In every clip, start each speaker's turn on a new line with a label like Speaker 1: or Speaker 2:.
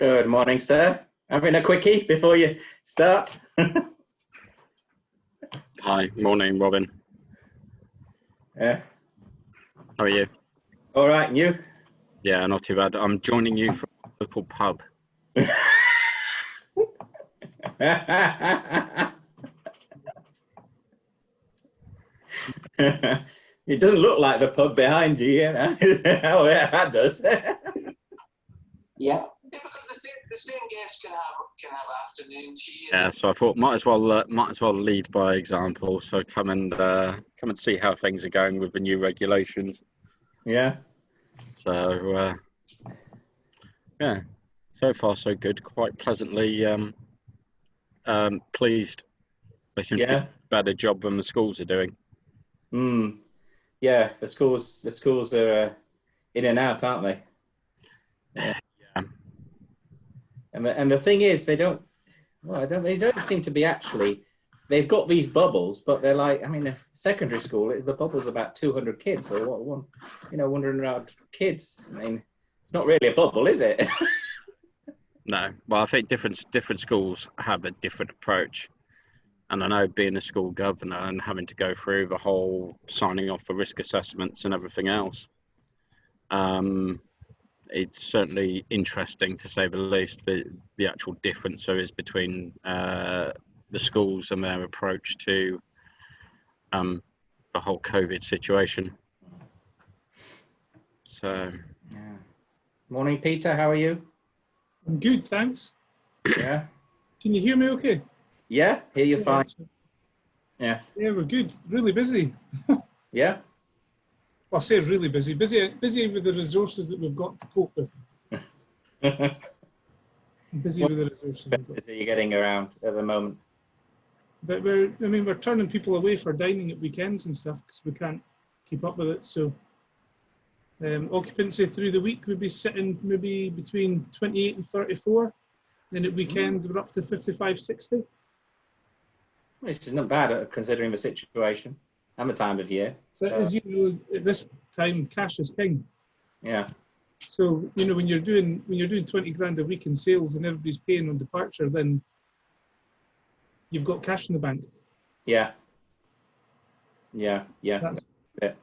Speaker 1: Good morning, sir. Having a quickie before you start?
Speaker 2: Hi, morning, Robin.
Speaker 1: Yeah.
Speaker 2: How are you?
Speaker 1: All right, and you?
Speaker 2: Yeah, not too bad. I'm joining you from a local pub.
Speaker 1: It doesn't look like the pub behind you, you know. Oh, yeah, that does.
Speaker 3: Yeah, because the same guests can have afternoon tea.
Speaker 2: Yeah, so I thought might as well lead by example. So come and see how things are going with the new regulations.
Speaker 1: Yeah.
Speaker 2: So yeah, so far so good. Quite pleasantly pleased. They seem to be a better job than the schools are doing.
Speaker 1: Yeah, the schools are in and out, aren't they?
Speaker 2: Yeah.
Speaker 1: And the thing is, they don't seem to be actually. They've got these bubbles, but they're like, I mean, a secondary school, the bubble's about 200 kids, or what? Wandering around kids. I mean, it's not really a bubble, is it?
Speaker 2: No, well, I think different schools have a different approach. And I know being a school governor and having to go through the whole signing off for risk assessments and everything else, it's certainly interesting, to say the least, the actual difference there is between the schools and their approach to the whole COVID situation. So,
Speaker 1: yeah. Morning, Peter. How are you?
Speaker 4: I'm good, thanks.
Speaker 1: Yeah.
Speaker 4: Can you hear me okay?
Speaker 1: Yeah, hear you fine. Yeah.
Speaker 4: Yeah, we're good. Really busy.
Speaker 1: Yeah.
Speaker 4: Well, I say really busy. Busy with the resources that we've got to cope with. Busy with the resources we've got.
Speaker 1: Are you getting around at the moment?
Speaker 4: But we're turning people away for dining at weekends and stuff because we can't keep up with it. So occupancy through the week would be sitting maybe between 28 and 34. Then at weekends we're up to 55, 60.
Speaker 1: Which is not bad considering the situation and the time of year.
Speaker 4: So as you know, at this time, cash is king.
Speaker 1: Yeah.
Speaker 4: So when you're doing 20 grand a week in sales and everybody's paying on departure, then you've got cash in the bank.
Speaker 1: Yeah. That's it.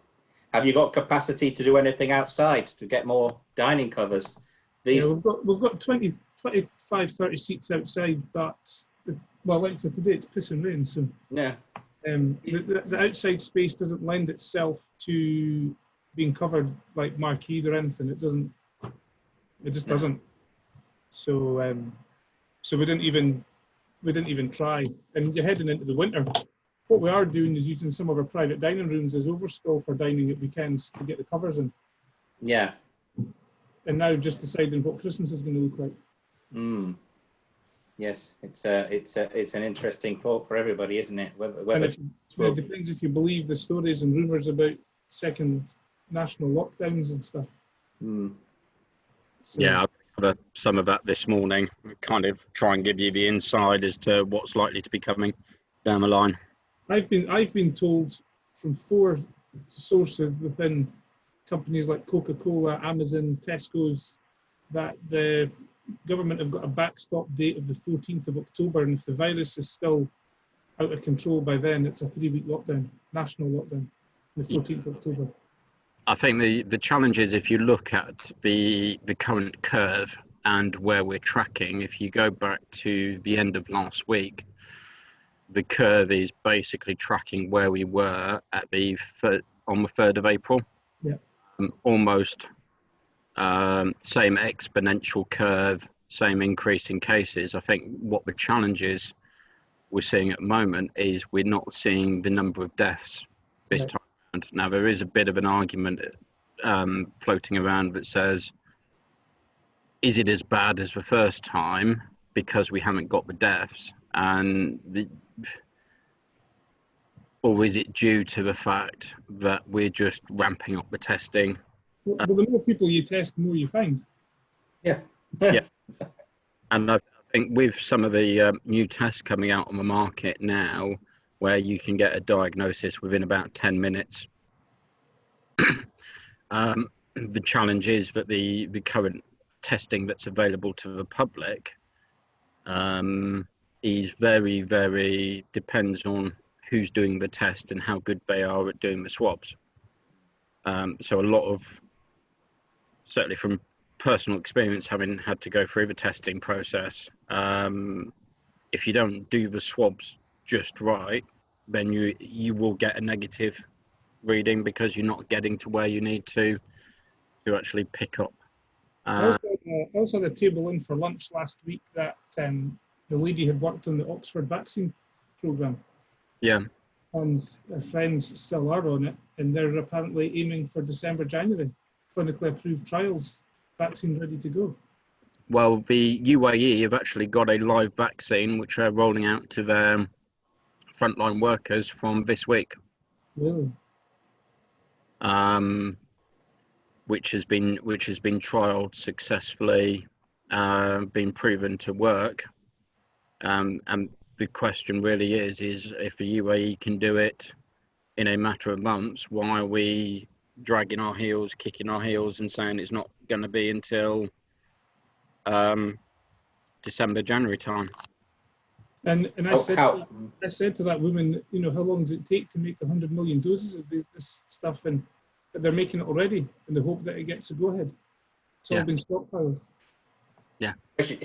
Speaker 1: Have you got capacity to do anything outside to get more dining covers?
Speaker 4: Yeah, we've got 20, 25, 30 seats outside, but like for today, it's piss and rain. So
Speaker 1: yeah.
Speaker 4: The outside space doesn't lend itself to being covered like marquee or anything. It just doesn't. So we didn't even try. And you're heading into the winter. What we are doing is using some of our private dining rooms as overspill for dining at weekends to get the covers in.
Speaker 1: Yeah.
Speaker 4: And now just deciding what Christmas is going to look like.
Speaker 1: Yes, it's an interesting thought for everybody, isn't it?
Speaker 4: It depends if you believe the stories and rumours about second national lockdowns and stuff.
Speaker 2: So, yeah, I'll cover some of that this morning. Kind of try and give you the insight as to what's likely to be coming down the line.
Speaker 4: I've been told from 4 sources within companies like Coca-Cola, Amazon, Tesco's, that the government have got a backstop date of the 14th of October, and if the virus is still out of control by then, it's a 3-week lockdown, national lockdown, the 14th of October.
Speaker 2: I think the challenge is, if you look at the current curve and where we're tracking, if you go back to the end of last week, the curve is basically tracking where we were at on the 3rd of April.
Speaker 4: Yeah.
Speaker 2: Almost same exponential curve, same increase in cases. I think what the challenge is we're seeing at the moment is we're not seeing the number of deaths this time around. Now, there is a bit of an argument floating around that says, is it as bad as the first time because we haven't got the deaths? Or is it due to the fact that we're just ramping up the testing?
Speaker 4: Well, the more people you test, the more you find.
Speaker 1: Yeah.
Speaker 2: Yeah. And I think with some of the new tests coming out on the market now, where you can get a diagnosis within about 10 minutes, the challenge is that the current testing that's available to the public is very, very depends on who's doing the test and how good they are at doing the swabs. So a lot of, certainly from personal experience, having had to go through the testing process, if you don't do the swabs just right, then you will get a negative reading because you're not getting to where you need to actually pick up.
Speaker 4: I also had a table in for lunch last week that the lady had worked on the Oxford vaccine programme.
Speaker 2: Yeah.
Speaker 4: And her friends still are on it, and they're apparently aiming for December, January. Clinically approved trials, vaccine ready to go.
Speaker 2: Well, the UAE have actually got a live vaccine which they're rolling out to their frontline workers from this week.
Speaker 4: Really?
Speaker 2: Which has been trialled successfully, been proven to work, and the question really is if the UAE can do it in a matter of months, why are we dragging our heels, kicking our heels, and saying it's not going to be until December, January time?
Speaker 4: And I said to that woman, you know, how long does it take to make 100 million doses of this stuff? And they're making it already in the hope that it gets a go ahead. It's all been stockpiled.
Speaker 2: Yeah.
Speaker 1: Question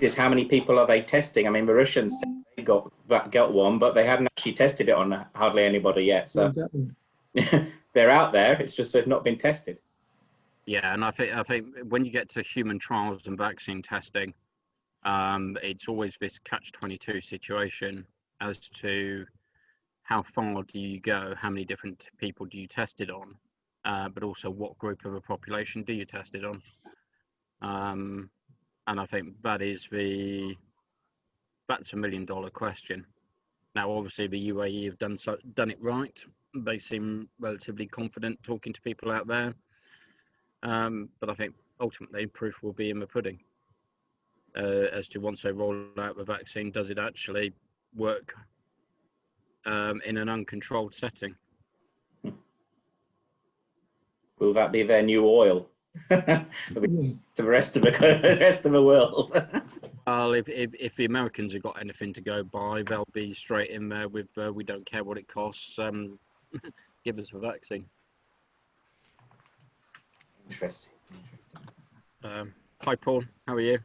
Speaker 1: is how many people are they testing? I mean, the Russians said they got one, but they hadn't actually tested it on hardly anybody yet. So
Speaker 4: Exactly.
Speaker 1: they're out there. It's just they've not been tested.
Speaker 2: Yeah, and I think when you get to human trials and vaccine testing, it's always this catch-22 situation as to how far do you go, how many different people do you test it on, but also what group of the population do you test it on. And I think that's $1 million question. Now, obviously, the UAE have done it right. They seem relatively confident talking to people out there. But I think ultimately proof will be in the pudding as to once they roll out the vaccine, does it actually work in an uncontrolled setting?
Speaker 1: Will that be their new oil to the rest of the world?
Speaker 2: Well, if the Americans have got anything to go by, they'll be straight in there with we don't care what it costs. Give us the vaccine.
Speaker 1: Interesting.
Speaker 2: Hi, Paul. How are you?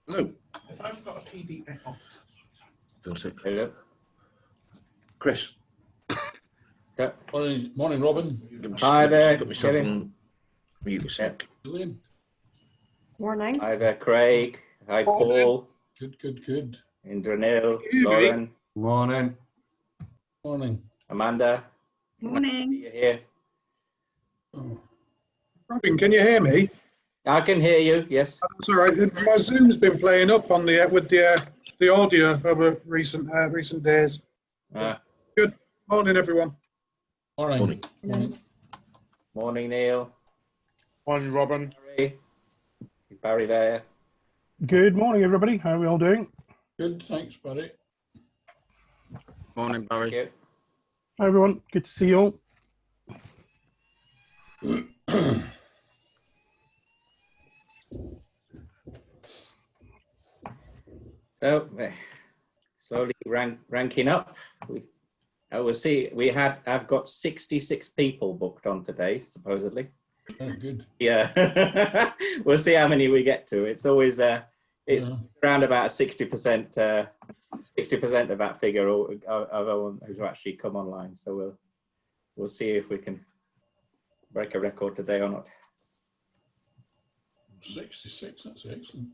Speaker 5: Hello. If I've got a PDF.
Speaker 1: Hello.
Speaker 5: Chris.
Speaker 1: Yeah.
Speaker 6: Morning, Robin.
Speaker 1: Hi there.
Speaker 5: Put myself on mute a sec.
Speaker 6: William.
Speaker 7: Morning.
Speaker 1: Hi there, Craig. Hi, Paul.
Speaker 6: Good.
Speaker 1: Indranil, Lauren.
Speaker 8: Morning.
Speaker 6: Morning.
Speaker 1: Amanda.
Speaker 7: Morning.
Speaker 1: You're here.
Speaker 8: Robin, can you hear me?
Speaker 1: I can hear you. Yes.
Speaker 8: That's all right. My Zoom's been playing up on with the audio over recent days. Good morning, everyone.
Speaker 6: Morning.
Speaker 1: Morning, Neil.
Speaker 9: Morning, Robin.
Speaker 1: Barry. Is Barry there?
Speaker 9: Good morning, everybody. How are we all doing?
Speaker 6: Good, thanks, Barry.
Speaker 2: Morning, Barry.
Speaker 1: Thank you.
Speaker 9: Hi, everyone. Good to see you all.
Speaker 1: So, slowly ranking up. We'll see. I've got 66 people booked on today, supposedly.
Speaker 6: Oh, good.
Speaker 1: Yeah. We'll see how many we get to. It's always around about 60%. 60% of that figure of everyone who's actually come online. So we'll see if we can break a record today or not.
Speaker 6: 66. That's excellent.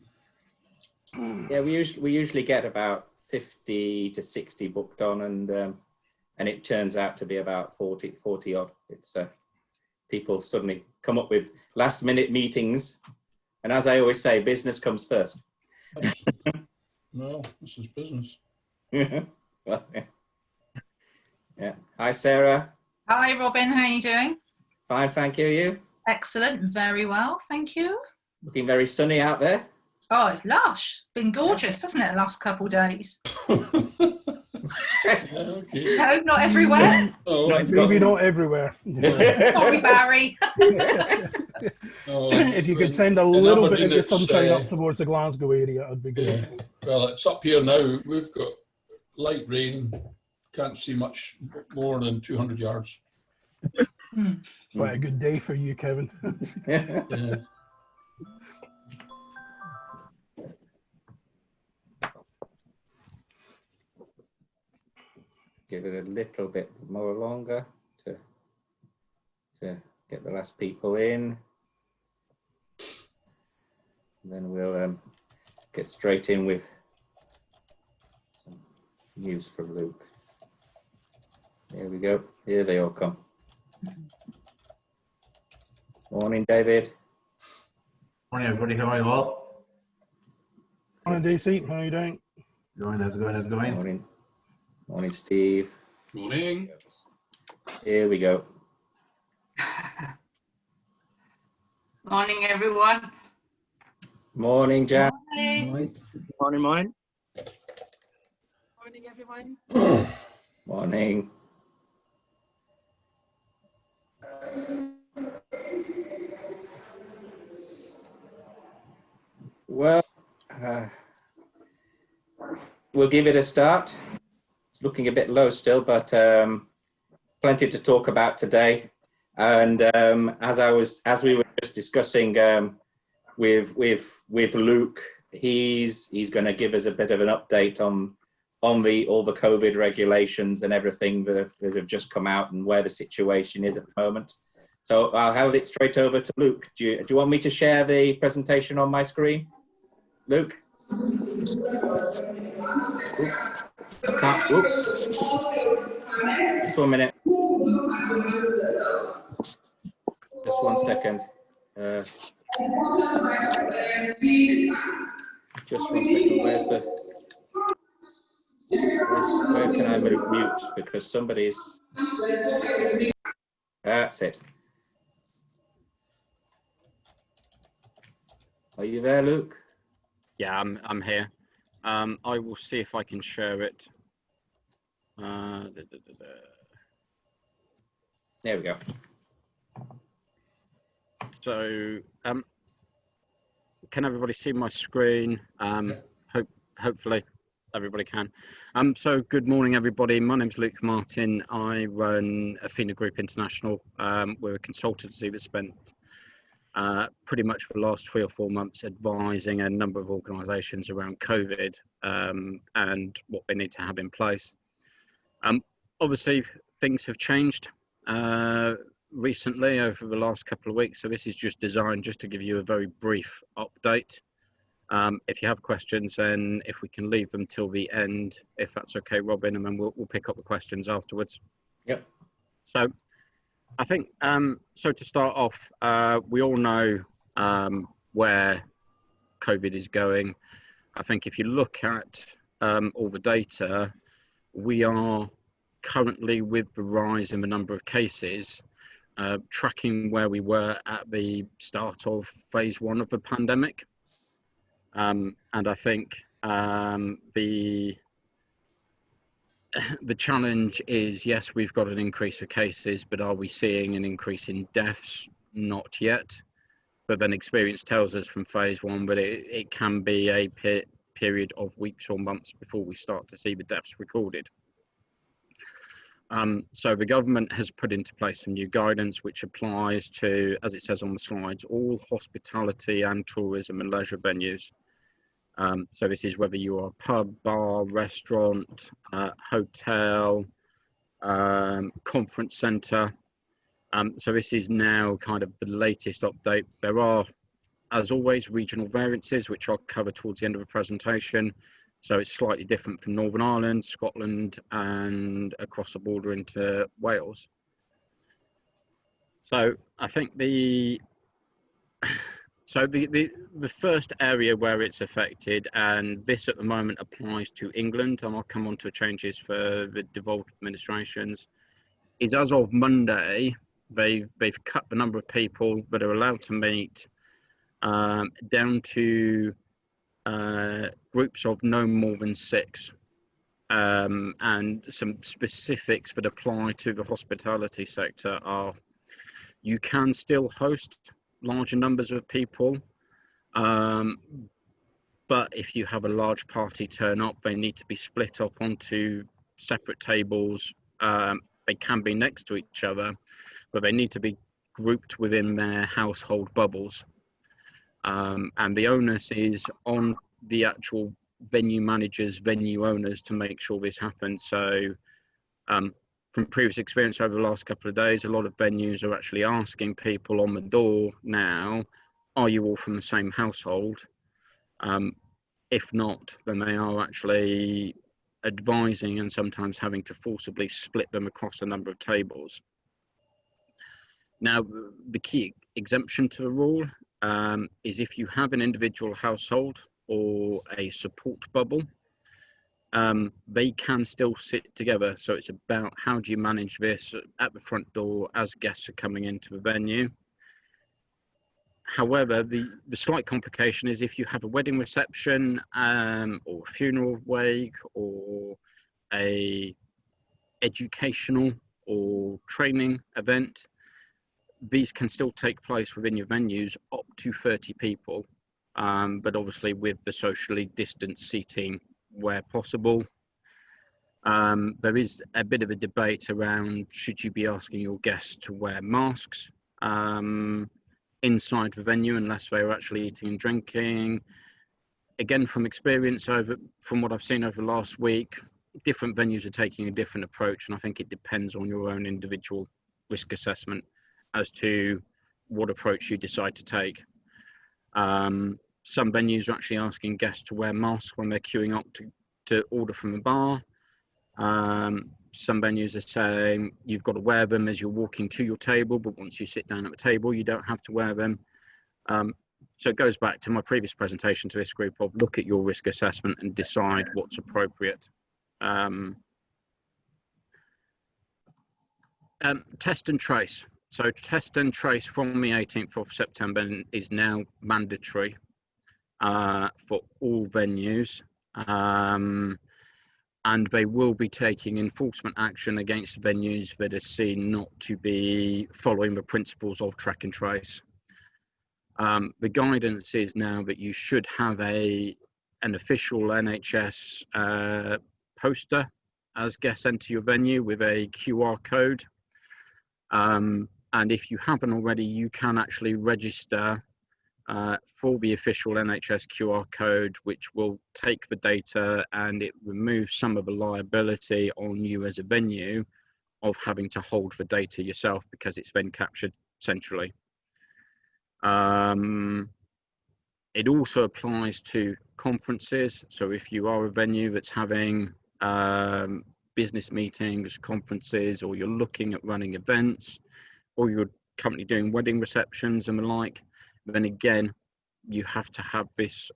Speaker 1: Yeah, we usually get about 50 to 60 booked on, and it turns out to be about 40 odd. It's people suddenly come up with last minute meetings, and as I always say, business comes first.
Speaker 6: Well, this is business.
Speaker 1: Well, yeah. Hi, Sarah.
Speaker 10: Hi, Robin. How are you doing?
Speaker 1: Fine, thank you. You?
Speaker 10: Excellent. Very well, thank you.
Speaker 1: Looking very sunny out there.
Speaker 10: Oh, it's lush. Been gorgeous, hasn't it, the last couple of days?
Speaker 6: Okay.
Speaker 10: No, not everywhere.
Speaker 6: Oh,
Speaker 1: Not in
Speaker 9: Maybe
Speaker 1: Scotland.
Speaker 9: not everywhere.
Speaker 10: Sorry, Barry.
Speaker 6: oh,
Speaker 9: If you could send a
Speaker 6: in
Speaker 9: little bit
Speaker 6: Aberdeen,
Speaker 9: of your
Speaker 6: it's,
Speaker 9: sunshine up towards the Glasgow area, that'd be
Speaker 6: yeah.
Speaker 9: good.
Speaker 6: Well, it's up here now. We've got light rain. Can't see much more than 200 yards.
Speaker 9: Quite a good day for you, Kevin.
Speaker 6: Yeah.
Speaker 1: Give it a little bit more longer to get the last people in. And then we'll get straight in with some news from Luke. Here we go. Here they all come. Morning, David.
Speaker 11: Morning, everybody. How are you all?
Speaker 9: Morning, DC. How are you doing?
Speaker 11: How's it going? How's it going?
Speaker 1: Morning. Morning, Steve.
Speaker 6: Morning.
Speaker 1: Here we go.
Speaker 10: Morning, everyone.
Speaker 1: Morning, Jack.
Speaker 10: Morning.
Speaker 12: Morning, morning.
Speaker 13: Morning, everyone.
Speaker 1: Morning. Well, we'll give it a start. It's looking a bit low still, but plenty to talk about today. And as we were just discussing with Luke, he's going to give us a bit of an update on all the COVID regulations and everything that have just come out and where the situation is at the moment. So I'll hand it straight over to Luke. Do you want me to share the presentation on my screen, Luke? Oops. Just 1 minute. Just 1 second. Just 1 second. Where can I mute? Because somebody's. That's it. Are you there, Luke?
Speaker 2: Yeah, I'm here. I will see if I can share it.
Speaker 1: There we go.
Speaker 2: So, can everybody see my screen? Hopefully everybody can. So good morning, everybody. My name's Luke Martin. I run Athena Group International. We're a consultancy that spent pretty much for the last 3 or 4 months advising a number of organisations around COVID and what they need to have in place. Obviously, things have changed recently over the last couple of weeks, so this is just designed just to give you a very brief update. If you have questions, then if we can leave them till the end, if that's okay, Robin, and then we'll pick up the questions afterwards.
Speaker 1: Yep.
Speaker 2: So I think, so to start off, we all know where COVID is going. I think if you look at all the data, we are currently, with the rise in the number of cases, tracking where we were at the start of phase 1 of the pandemic. And I think the challenge is, yes, we've got an increase of cases, but are we seeing an increase in deaths? Not yet. But then experience tells us from phase 1 that it can be a period of weeks or months before we start to see the deaths recorded. So the government has put into place some new guidance which applies to, as it says on the slides, all hospitality and tourism and leisure venues. So this is whether you are a pub, bar, restaurant, hotel, conference centre. So this is now kind of the latest update. There are, as always, regional variances, which I'll cover towards the end of the presentation. So it's slightly different from Northern Ireland, Scotland, and across the border into Wales. So I think the first area where it's affected, and this at the moment applies to England, and I'll come on to changes for the devolved administrations, is as of Monday, they've cut the number of people that are allowed to meet down to groups of no more than 6. and some specifics that apply to the hospitality sector are you can still host larger numbers of people, but if you have a large party turn up, they need to be split up onto separate tables. They can be next to each other, but they need to be grouped within their household bubbles. And the onus is on the actual venue managers, venue owners to make sure this happens. So from previous experience over the last couple of days, a lot of venues are actually asking people on the door now, are you all from the same household? If not, then they are actually advising and sometimes having to forcibly split them across a number of tables. Now, the key exemption to the rule is if you have an individual household or a support bubble, they can still sit together. So it's about how do you manage this at the front door as guests are coming into the venue. However, the slight complication is if you have a wedding reception or a funeral wake or a educational or training event, these can still take place within your venues up to 30 people, but obviously with the socially distanced seating where possible. There is a bit of a debate around should you be asking your guests to wear masks inside the venue unless they are actually eating and drinking. Again, from experience from what I've seen over the last week, different venues are taking a different approach, and I think it depends on your own individual risk assessment as to what approach you decide to take. Some venues are actually asking guests to wear masks when they're queuing up to order from the bar. Some venues are saying you've got to wear them as you're walking to your table, but once you sit down at the table, you don't have to wear them. So it goes back to my previous presentation to this group of look at your risk assessment and decide what's appropriate. Test and trace. So test and trace from the 18th of September is now mandatory for all venues. And they will be taking enforcement action against venues that are seen not to be following the principles of track and trace. The guidance is now that you should have an official NHS poster as guests enter your venue with a QR code. And if you haven't already, you can actually register for the official NHS QR code, which will take the data and it removes some of the liability on you as a venue of having to hold the data yourself because it's then captured centrally. It also applies to conferences. So if you are a venue that's having business meetings, conferences, or you're looking at running events, or you're currently doing wedding receptions and the like, then again, you have to have this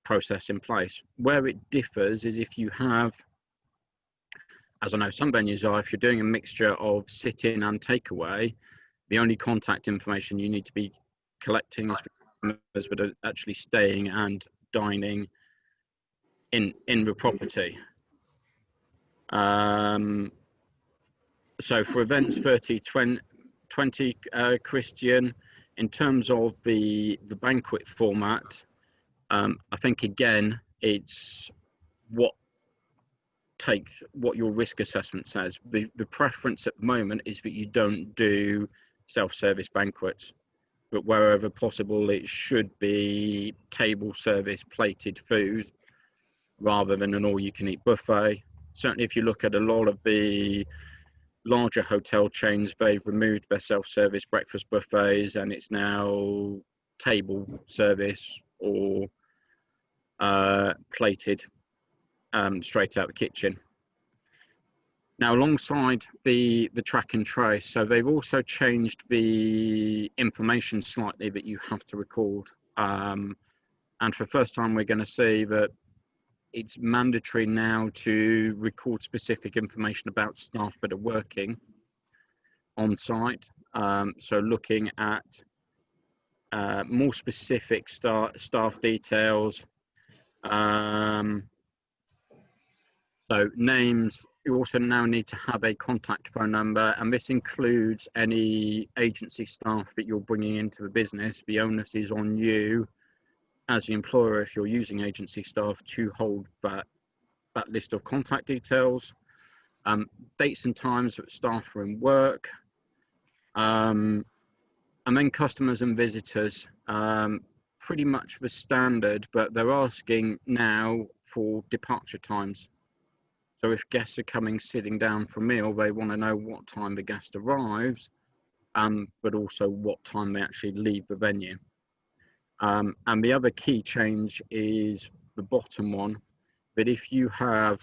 Speaker 2: process in place. Where it differs is if you have, as I know some venues are, if you're doing a mixture of sit-in and takeaway, the only contact information you need to be collecting is for customers that are actually staying and dining in the property. So for events 30, 20 Christian, in terms of the banquet format, I think again it's what your risk assessment says. The preference at the moment is that you don't do self-service banquets, but wherever possible it should be table service plated food rather than an all-you-can-eat buffet. Certainly if you look at a lot of the larger hotel chains, they've removed their self-service breakfast buffets and it's now table service or plated straight out the kitchen. Now, alongside the track and trace, so they've also changed the information slightly that you have to record. And for the first time, we're going to see that it's mandatory now to record specific information about staff that are working on site. So looking at more specific staff details, So names, you also now need to have a contact phone number, and this includes any agency staff that you're bringing into the business. The onus is on you as the employer, if you're using agency staff, to hold that list of contact details, dates and times that staff are in work, and then customers and visitors, pretty much the standard, but they're asking now for departure times. So if guests are coming, sitting down for a meal, they want to know what time the guest arrives, but also what time they actually leave the venue. And the other key change is the bottom one, that if you have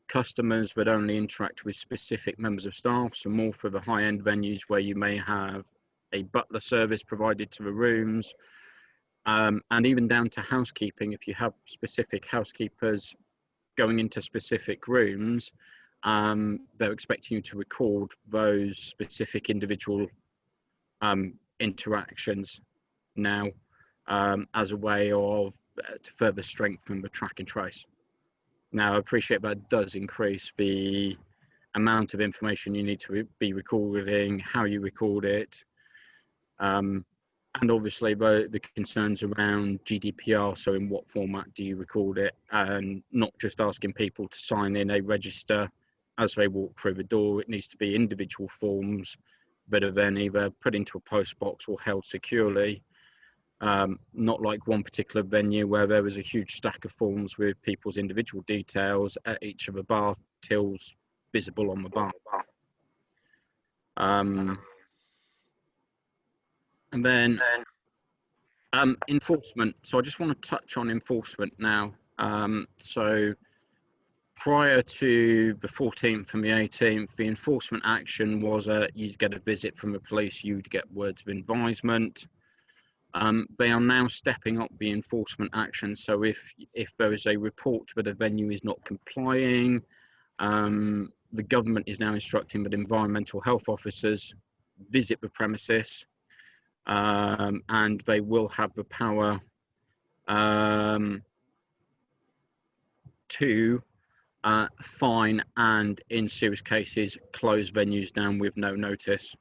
Speaker 2: customers that only interact with specific members of staff, so more for the high-end venues where you may have a butler service provided to the rooms, and even down to housekeeping, if you have specific housekeepers going into specific rooms, they're expecting you to record those specific individual interactions now, as a way of to further strengthen the track and trace. Now, I appreciate that does increase the amount of information you need to be recording, how you record it, and obviously the concerns around GDPR, so in what format do you record it, and not just asking people to sign in a register as they walk through the door. It needs to be individual forms that are then either put into a post box or held securely, not like one particular venue where there was a huge stack of forms with people's individual details at each of the bar tills visible on the bar. And then enforcement. So I just want to touch on enforcement now. So prior to the 14th and the 18th, the enforcement action was you'd get a visit from the police, you'd get words of advisement. They are now stepping up the enforcement action. So if there is a report that a venue is not complying, the government is now instructing that environmental health officers visit the premises, and they will have the power to fine and, in serious cases, close venues down with no notice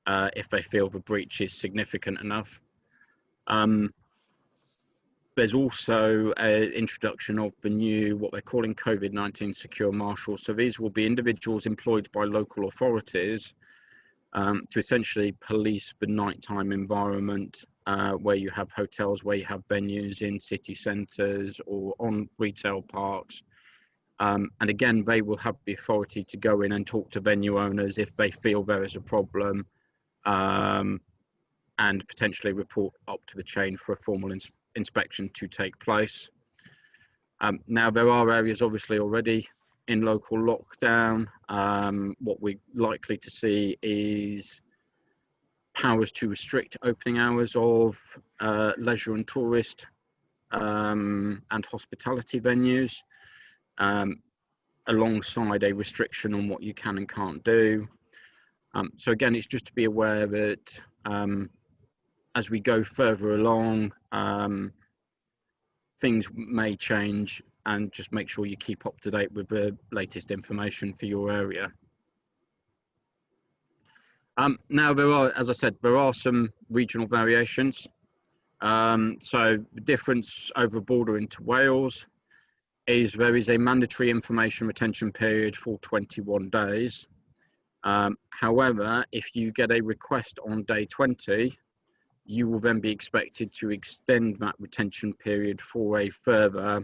Speaker 2: if they feel the breach is significant enough. There's also an introduction of the new, what they're calling COVID-19 secure marshals. So these will be individuals employed by local authorities to essentially police the nighttime environment where you have hotels, where you have venues in city centres or on retail parks. And again, they will have the authority to go in and talk to venue owners if they feel there is a problem, and potentially report up to the chain for a formal inspection to take place. Now, there are areas obviously already in local lockdown. What we're likely to see is powers to restrict opening hours of leisure and tourist and hospitality venues, alongside a restriction on what you can and can't do. So again, it's just to be aware that as we go further along, things may change, and just make sure you keep up to date with the latest information for your area. Now, there are, as I said, there are some regional variations. So the difference over border into Wales is there is a mandatory information retention period for 21 days. However, if you get a request on day 20, you will then be expected to extend that retention period for a further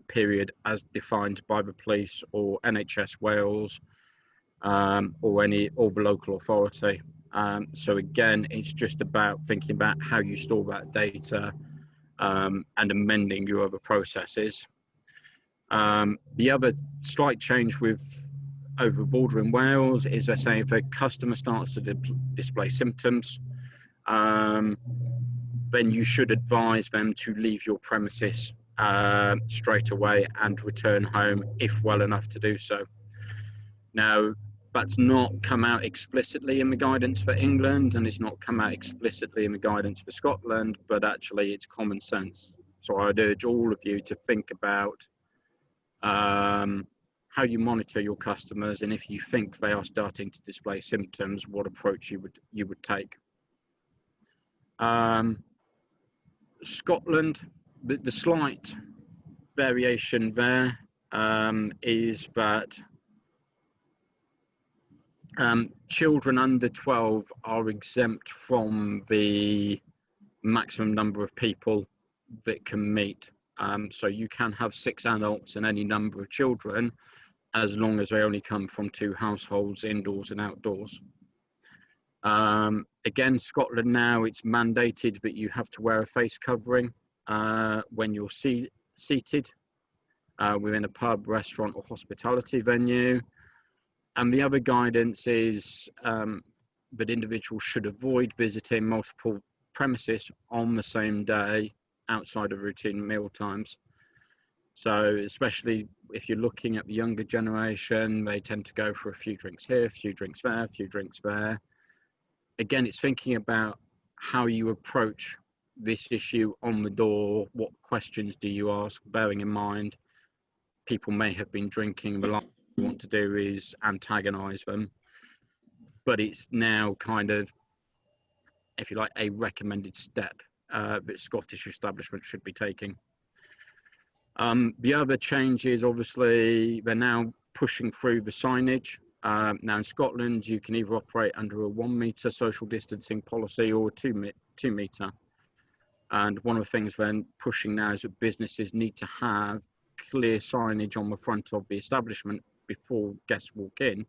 Speaker 2: period as defined by the police or NHS Wales, or the local authority. So again, it's just about thinking about how you store that data and amending your other processes. The other slight change with over the border in Wales is they're saying if a customer starts to display symptoms, then you should advise them to leave your premises straight away and return home if well enough to do so. Now, that's not come out explicitly in the guidance for England, and it's not come out explicitly in the guidance for Scotland, but actually it's common sense. So I'd urge all of you to think about how you monitor your customers, and if you think they are starting to display symptoms, what approach you would take. Scotland, the slight variation there is that children under 12 are exempt from the maximum number of people that can meet. So you can have 6 adults and any number of children, as long as they only come from 2 households, indoors and outdoors. Again, Scotland now, it's mandated that you have to wear a face covering when you're seated within a pub, restaurant or hospitality venue. And the other guidance is that individuals should avoid visiting multiple premises on the same day outside of routine meal times. So especially if you're looking at the younger generation, they tend to go for a few drinks here, a few drinks there, a few drinks there. Again, it's thinking about how you approach this issue on the door. What questions do you ask, bearing in mind people may have been drinking. The last thing you want to do is antagonize them. But it's now kind of, if you like, a recommended step that Scottish establishments should be taking. The other change is obviously they're now pushing through the signage. Now in Scotland, you can either operate under a 1 metre social distancing policy or a 2 metre. And one of the things they're pushing now is that businesses need to have clear signage on the front of the establishment before guests walk in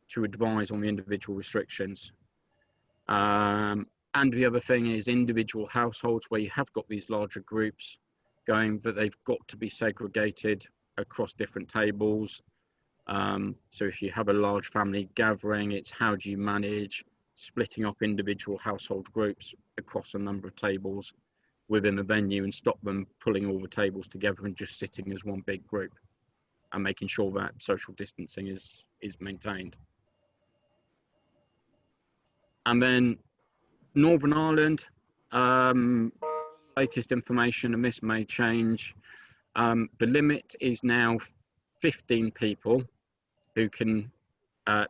Speaker 2: to advise on the individual restrictions. And the other thing is individual households where you have got these larger groups going, that they've got to be segregated across different tables. So if you have a large family gathering, it's how do you manage splitting up individual household groups across a number of tables within the venue and stop them pulling all the tables together and just sitting as one big group, and making sure that social distancing is maintained. And then Northern Ireland, latest information, and this may change, the limit is now 15 people who can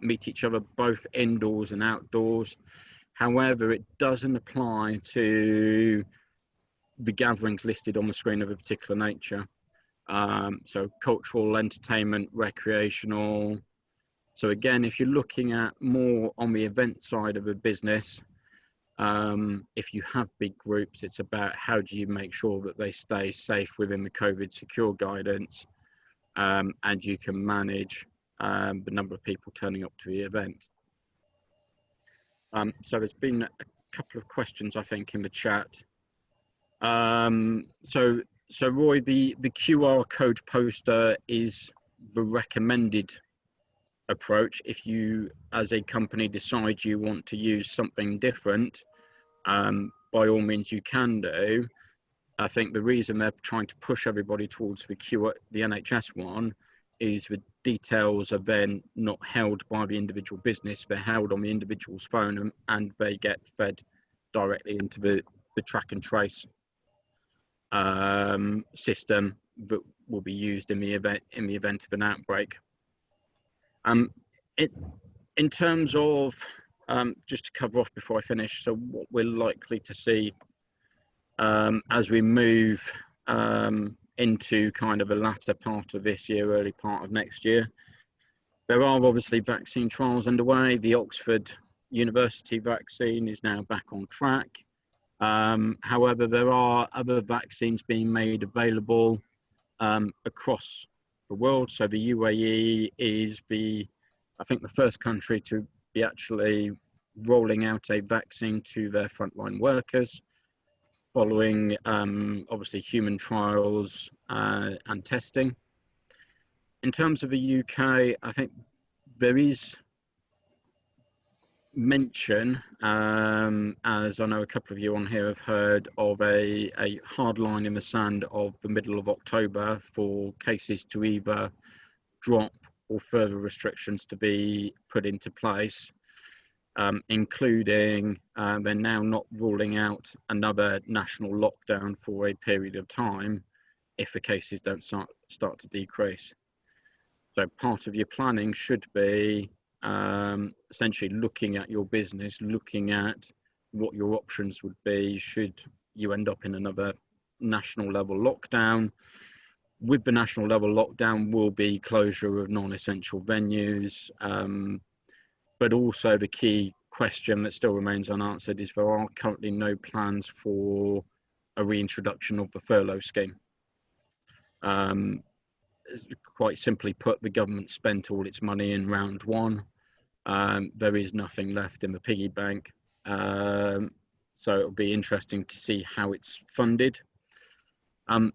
Speaker 2: meet each other both indoors and outdoors. However, it doesn't apply to the gatherings listed on the screen of a particular nature. So cultural, entertainment, recreational. So again, if you're looking at more on the event side of a business, if you have big groups, it's about how do you make sure that they stay safe within the COVID secure guidance, and you can manage the number of people turning up to the event. So there's been a couple of questions, I think, in the chat. So Roy, the QR code poster is the recommended approach. If you, as a company, decide you want to use something different, by all means you can do. I think the reason they're trying to push everybody towards the NHS one is the details are then not held by the individual business, they're held on the individual's phone, and they get fed directly into the track and trace system that will be used in the event of an outbreak. In terms of, just to cover off before I finish, so what we're likely to see as we move into kind of the latter part of this year, early part of next year, there are obviously vaccine trials underway. The Oxford University vaccine is now back on track. However, there are other vaccines being made available across the world. So the UAE is I think the first country to be actually rolling out a vaccine to their frontline workers, following obviously human trials and testing. In terms of the UK, I think there is mention, as I know a couple of you on here have heard, of a hard line in the sand of the middle of October for cases to either drop or further restrictions to be put into place, including they're now not ruling out another national lockdown for a period of time if the cases don't start to decrease. So part of your planning should be essentially looking at your business, looking at what your options would be should you end up in another national level lockdown. With the national level lockdown will be closure of non-essential venues, but also the key question that still remains unanswered is there are currently no plans for a reintroduction of the furlough scheme. Quite simply put, the government spent all its money in round one. There is nothing left in the piggy bank. So it'll be interesting to see how it's funded.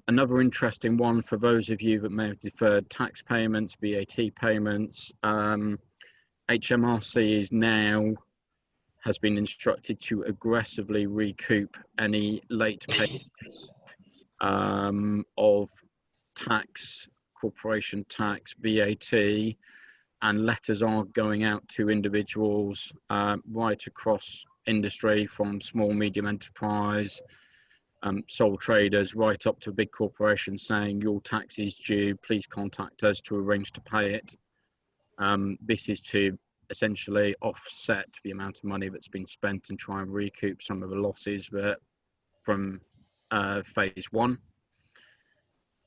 Speaker 2: Another interesting one for those of you that may have deferred tax payments, VAT payments, HMRC is now has been instructed to aggressively recoup any late payments of tax, corporation tax, VAT, and letters are going out to individuals right across industry, from small, medium enterprise, sole traders, right up to big corporations, saying your tax is due, please contact us to arrange to pay it. This is to essentially offset the amount of money that's been spent and try and recoup some of the losses that from phase one.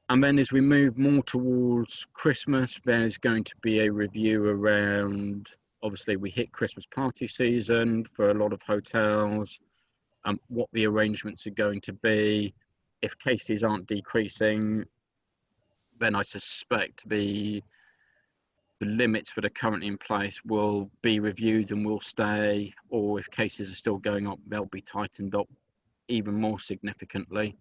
Speaker 2: And then as we move more towards Christmas, there's going to be a review around, obviously we hit Christmas party season for a lot of hotels, what the arrangements are going to be. If cases aren't decreasing, then I suspect the limits that are currently in place will be reviewed and will stay, or if cases are still going up, they'll be tightened up even more significantly.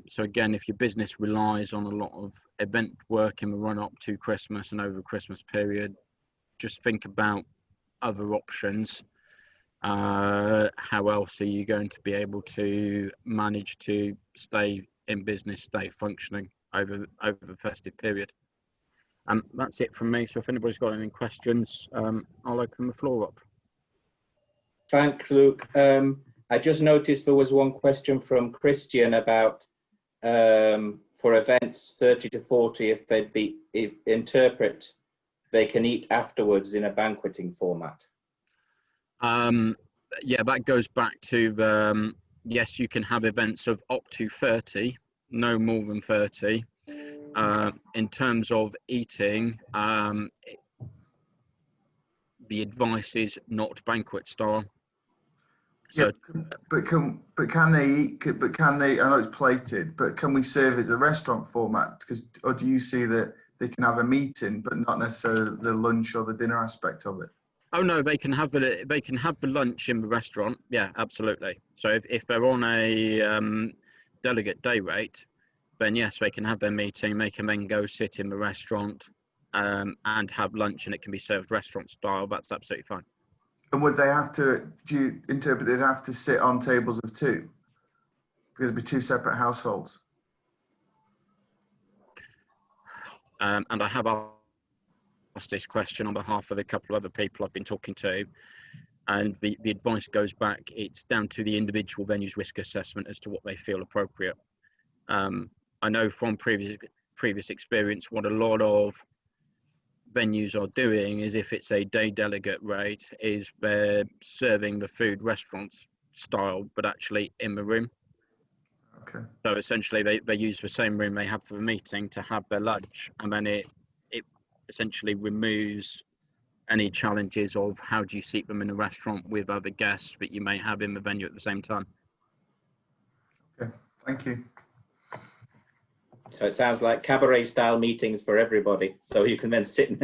Speaker 2: So again, if your business relies on a lot of event work in the run up to Christmas and over the Christmas period, just think about other options. How else are you going to be able to manage to stay in business, stay functioning over the festive period? That's it from me. So if anybody's got any questions, I'll open the floor up.
Speaker 1: Thank Luke. I just noticed there was one question from Christian about for events 30 to 40, if they'd be interpret they can eat afterwards in a banqueting format.
Speaker 2: Yeah, that goes back to the yes, you can have events of up to 30, no more than 30. In terms of eating, the advice is not banquet style. So,
Speaker 12: yeah, but can they eat? But can they? I know it's plated, but can we serve as a restaurant format? Because, or do you see that they can have a meeting, but not necessarily the lunch or the dinner aspect of it?
Speaker 2: oh no, they can have the lunch in the restaurant. Yeah, absolutely. So if they're on a delegate day rate, then yes, they can have their meeting. They can then go sit in the restaurant and have lunch, and it can be served restaurant style. That's absolutely fine.
Speaker 12: And would they have to? Do you interpret they'd have to sit on tables of two? Because it'd be two separate households.
Speaker 2: And I have asked this question on behalf of a couple of other people I've been talking to, and the advice goes back. It's down to the individual venue's risk assessment as to what they feel appropriate. I know from previous experience what a lot of venues are doing is, if it's a day delegate rate, is they're serving the food restaurant style, but actually in the room.
Speaker 12: Okay.
Speaker 2: So essentially they use the same room they have for the meeting to have their lunch, and then it essentially removes any challenges of how do you seat them in a restaurant with other guests that you may have in the venue at the same time.
Speaker 12: Okay, thank you.
Speaker 1: So it sounds like cabaret style meetings for everybody. So you can then sit and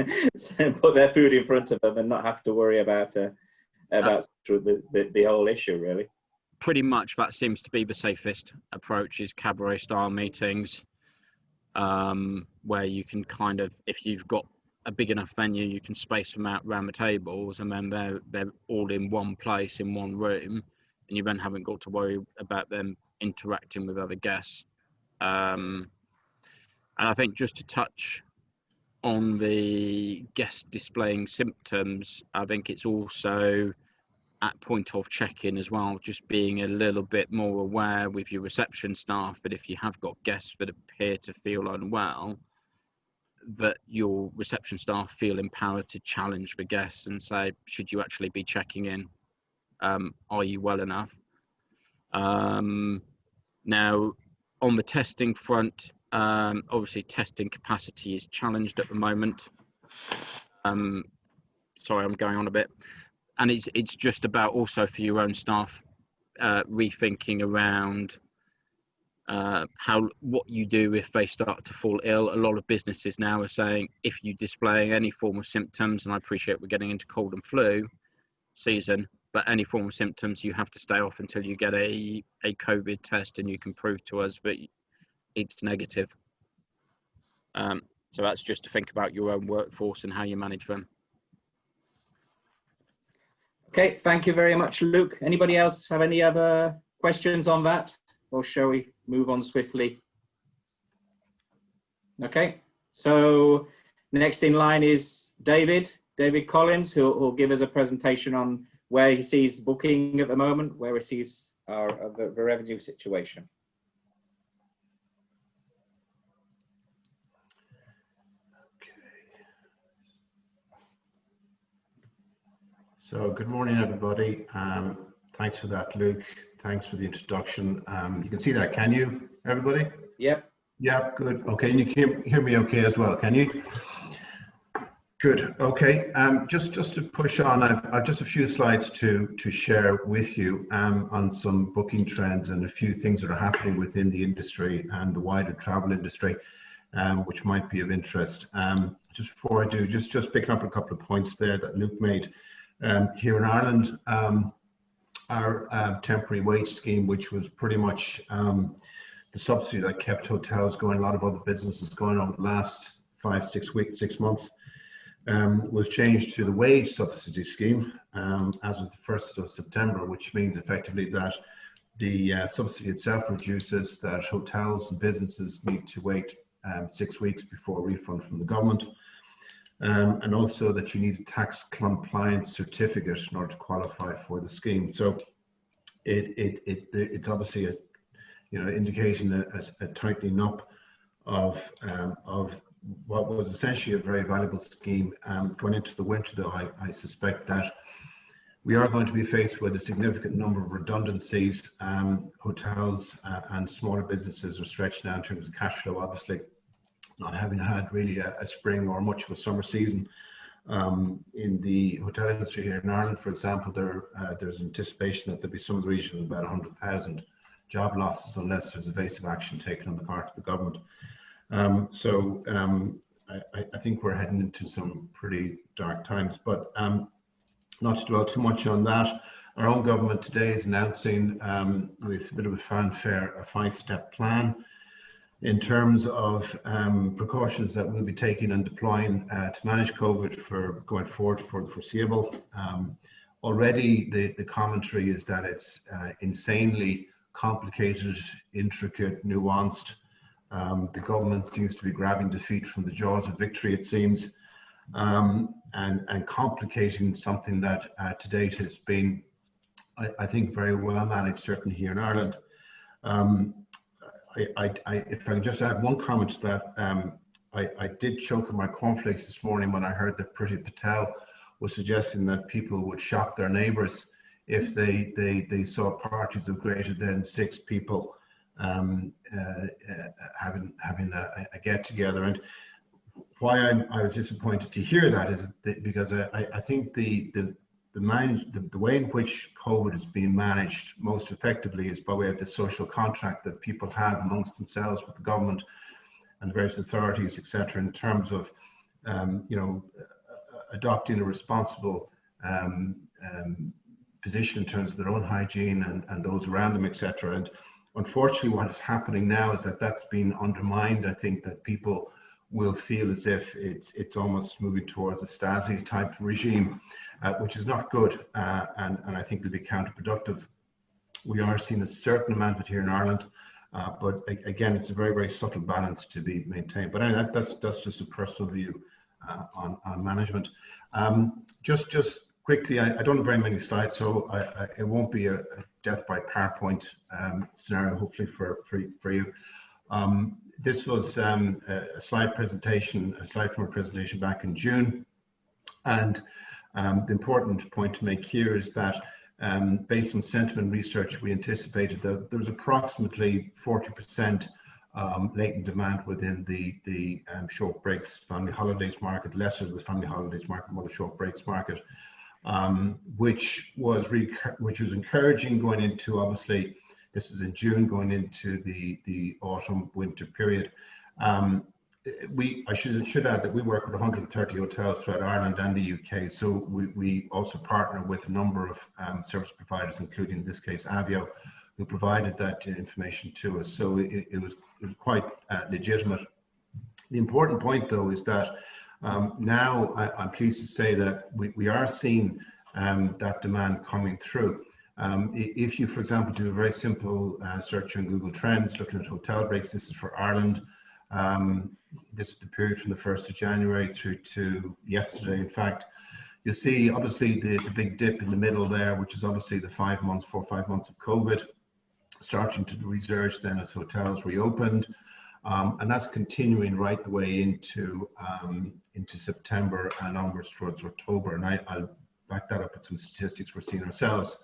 Speaker 1: put their food in front of them and not have to worry about the whole issue, really.
Speaker 2: Pretty much that seems to be the safest approach, is cabaret style meetings, where you can kind of, if you've got a big enough venue, you can space them out around the tables, and then they're all in one place in one room, and you then haven't got to worry about them interacting with other guests. And I think just to touch on the guest displaying symptoms, I think it's also at point of check-in as well, just being a little bit more aware with your reception staff that if you have got guests that appear to feel unwell, that your reception staff feel empowered to challenge the guests and say, should you actually be checking in? Are you well enough? Now, on the testing front, obviously testing capacity is challenged at the moment. Sorry, I'm going on a bit. And it's just about also for your own staff, rethinking around what you do if they start to fall ill. A lot of businesses now are saying, if you display any form of symptoms, and I appreciate we're getting into cold and flu season, but any form of symptoms, you have to stay off until you get a COVID test and you can prove to us that it's negative. So that's just to think about your own workforce and how you manage them.
Speaker 1: Okay, thank you very much, Luke. Anybody else have any other questions on that? Or shall we move on swiftly? Okay, so next in line is David Collins, who will give us a presentation on where he sees booking at the moment, where he sees the revenue situation.
Speaker 11: So good morning, everybody. Thanks for that, Luke. Thanks for the introduction. You can see that, can you, everybody?
Speaker 1: Yep.
Speaker 11: Yep, good. Okay, and you can hear me okay as well, can you? Good. Okay. Just to push on, I've just a few slides to share with you on some booking trends and a few things that are happening within the industry and the wider travel industry, which might be of interest. Just before I do, just picking up a couple of points there that Luke made. Here in Ireland, our temporary wage scheme, which was pretty much the subsidy that kept hotels going, a lot of other businesses going over the last 6 months, was changed to the wage subsidy scheme as of the 1st of September, which means effectively that the subsidy itself reduces, that hotels and businesses need to wait 6 weeks before a refund from the government. And also that you need a tax compliance certificate in order to qualify for the scheme. So it's obviously a indicating a tightening up of what was essentially a very valuable scheme going into the winter. Though I suspect that we are going to be faced with a significant number of redundancies. Hotels and smaller businesses are stretched now in terms of cash flow, obviously not having had really a spring or much of a summer season. In the hotel industry here in Ireland, for example, there's anticipation that there'll be some of the region of about 100,000 job losses unless there's evasive action taken on the part of the government. I think we're heading into some pretty dark times, but not to dwell too much on that. Our own government today is announcing with a bit of a fanfare a 5-step plan in terms of precautions that we'll be taking and deploying to manage COVID for going forward for the foreseeable. Already the commentary is that it's insanely complicated, intricate, nuanced. The government seems to be grabbing defeat from the jaws of victory, it seems, and complicating something that to date has been, I think, very well managed, certainly here in Ireland. If I can just add one comment to that, I did choke on my cornflakes this morning when I heard that Priti Patel was suggesting that people would shock their neighbours if they saw parties of greater than 6 people having a get together. And why I was disappointed to hear that is that because I think the way in which COVID is being managed most effectively is by way of the social contract that people have amongst themselves with the government and various authorities, etc., in terms of adopting a responsible position in terms of their own hygiene and those around them, etc. And unfortunately, what is happening now is that that's been undermined. I think that people will feel as if it's almost moving towards a Stasi type regime, which is not good, and I think will be counterproductive. We are seeing a certain amount of it here in Ireland, but again, it's a very, very subtle balance to be maintained. But anyway, that's just a personal view on management. Just quickly, I don't have very many slides, so it won't be a death by PowerPoint scenario, hopefully for you. This was a slide from a presentation back in June. And the important point to make here is that based on sentiment research, we anticipated that there was approximately 40% latent demand within the short breaks family holidays market, lesser the family holidays market, more the short breaks market, which was encouraging going into, obviously, this is in June, going into the autumn winter period. I should add that we work with 130 hotels throughout Ireland and the UK. So we also partner with a number of service providers, including in this case Avio, who provided that information to us. So it was quite legitimate. The important point, though, is that now I'm pleased to say that we are seeing that demand coming through. If you, for example, do a very simple search on Google Trends, looking at hotel breaks, this is for Ireland. This is the period from the 1st of January through to yesterday. In fact, you'll see obviously the big dip in the middle there, which is obviously the 4 or 5 months of COVID, starting to resurge then as hotels reopened. And that's continuing right the way into September and onwards towards October. And I'll back that up with some statistics we're seeing ourselves.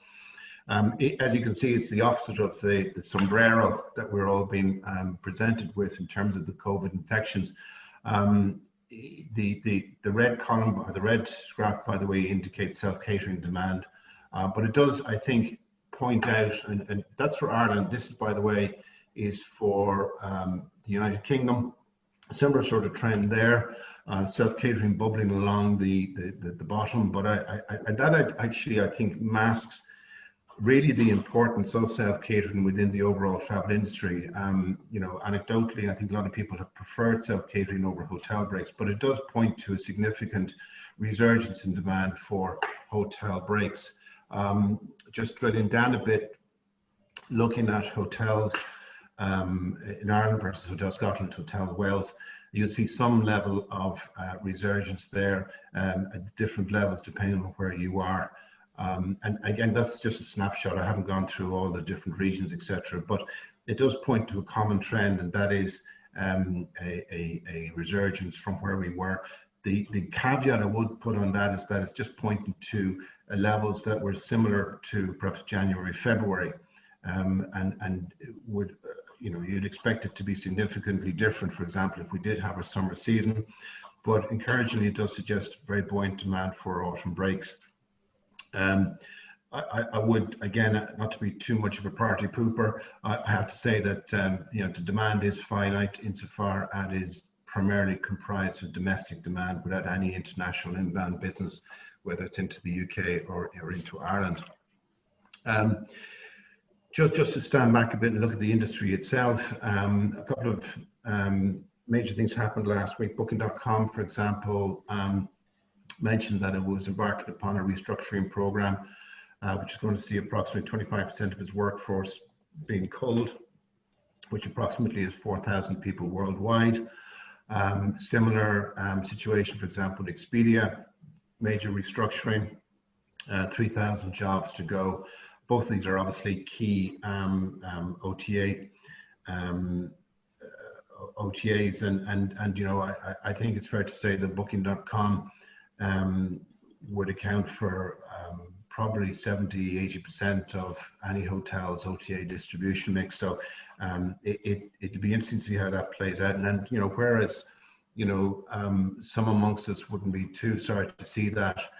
Speaker 11: As you can see, it's the opposite of the sombrero that we're all being presented with in terms of the COVID infections. The red column, or the red graph, by the way, indicates self-catering demand. But it does, I think, point out, and that's for Ireland. This is, by the way, is for the United Kingdom. A similar sort of trend there. Self-catering bubbling along the bottom. But that actually, I think, masks really the importance of self-catering within the overall travel industry. You know, anecdotally, I think a lot of people have preferred self-catering over hotel breaks, but it does point to a significant resurgence in demand for hotel breaks. Just drilling down a bit, looking at hotels in Ireland versus Hotel Scotland, Hotel Wales, you'll see some level of resurgence there at different levels depending on where you are. And again, that's just a snapshot. I haven't gone through all the different regions, etc. But it does point to a common trend, and that is a resurgence from where we were. The caveat I would put on that is that it's just pointing to levels that were similar to perhaps January, February, and would, you know, you'd expect it to be significantly different, for example, if we did have a summer season. But encouragingly, it does suggest very buoyant demand for autumn breaks. I would, again, not to be too much of a party pooper, I have to say that you know, the demand is finite insofar as it is primarily comprised of domestic demand without any international inbound business, whether it's into the UK or into Ireland. Just to stand back a bit and look at the industry itself, a couple of major things happened last week. Booking.com, for example, mentioned that it was embarking upon a restructuring program, which is going to see approximately 25% of its workforce being culled, which approximately is 4,000 people worldwide. Similar situation, for example, Expedia, major restructuring, 3,000 jobs to go. Both of these are obviously key OTAs, and you know, I think it's fair to say that Booking.com would account for probably 70–80% of any hotel's OTA distribution mix. So it'd be interesting to see how that plays out. And then, you know, whereas, you know, some amongst us wouldn't be too sorry to see that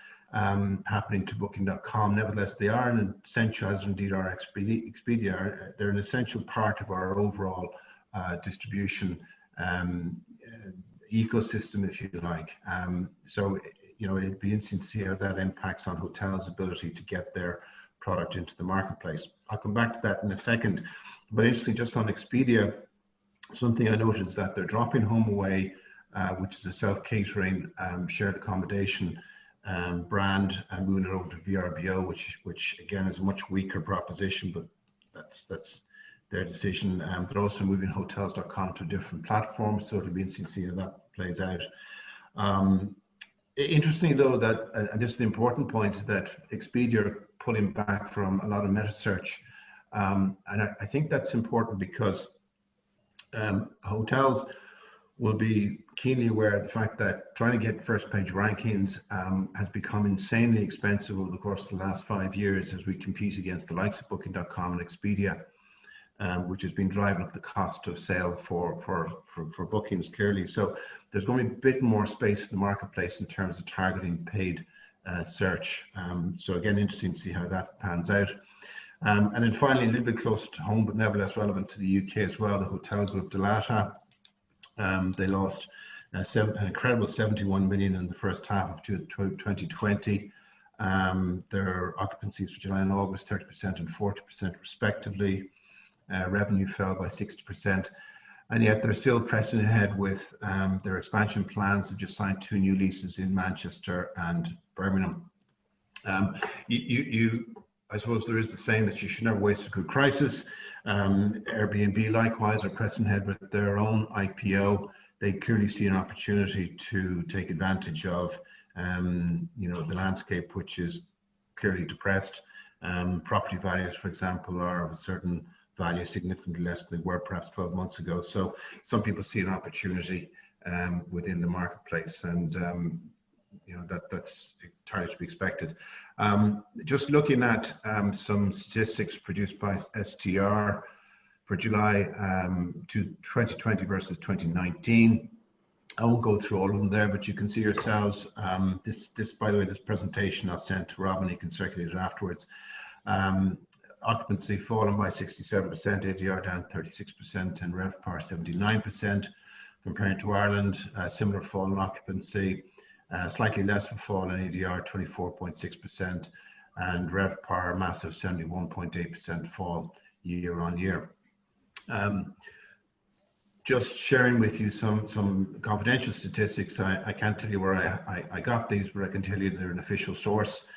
Speaker 11: happening to Booking.com, nevertheless, they are an essential, as indeed are Expedia, they're an essential part of our overall distribution ecosystem, if you like. So, you know, it'd be interesting to see how that impacts on hotels' ability to get their product into the marketplace. I'll come back to that in a second. But interestingly, just on Expedia, something I noted is that they're dropping Home Away, which is a self-catering shared accommodation brand, and moving it over to VRBO, which again is a much weaker proposition, but that's their decision. But also moving Hotels.com to a different platform, so it'll be interesting to see how that plays out. Interesting though that, and this is the important point, is that Expedia are pulling back from a lot of meta search. And I think that's important because hotels will be keenly aware of the fact that trying to get first page rankings has become insanely expensive over the course of the last 5 years as we compete against the likes of Booking.com and Expedia, which has been driving up the cost of sale for bookings clearly. So there's going to be a bit more space in the marketplace in terms of targeting paid search. So again, interesting to see how that pans out. And then finally, a little bit close to home, but nevertheless relevant to the UK as well, the hotel group Dalata. They lost an incredible 71 million in the first half of 2020. Their occupancies for July and August, 30% and 40% respectively. Revenue fell by 60%. And yet they're still pressing ahead with their expansion plans. They've just signed 2 new leases in Manchester and Birmingham. I suppose there is the saying that you should never waste a good crisis. Airbnb likewise are pressing ahead with their own IPO. They clearly see an opportunity to take advantage of the landscape, which is clearly depressed. Property values, for example, are of a certain value significantly less than they were perhaps 12 months ago. So some people see an opportunity within the marketplace, and that's entirely to be expected. Just looking at some statistics produced by STR for July to 2020 versus 2019. I won't go through all of them there, but you can see yourselves. This, by the way, this presentation I'll send to Robin. You can circulate it afterwards. Occupancy fallen by 67%, ADR down 36%, and RevPAR 79%. Compared to Ireland, similar fall in occupancy. Slightly less of a fall in ADR, 24.6%, and RevPAR, massive 71.8% fall year on year. Just sharing with you some confidential statistics. I can't tell you where I got these, but I can tell you they're an official source.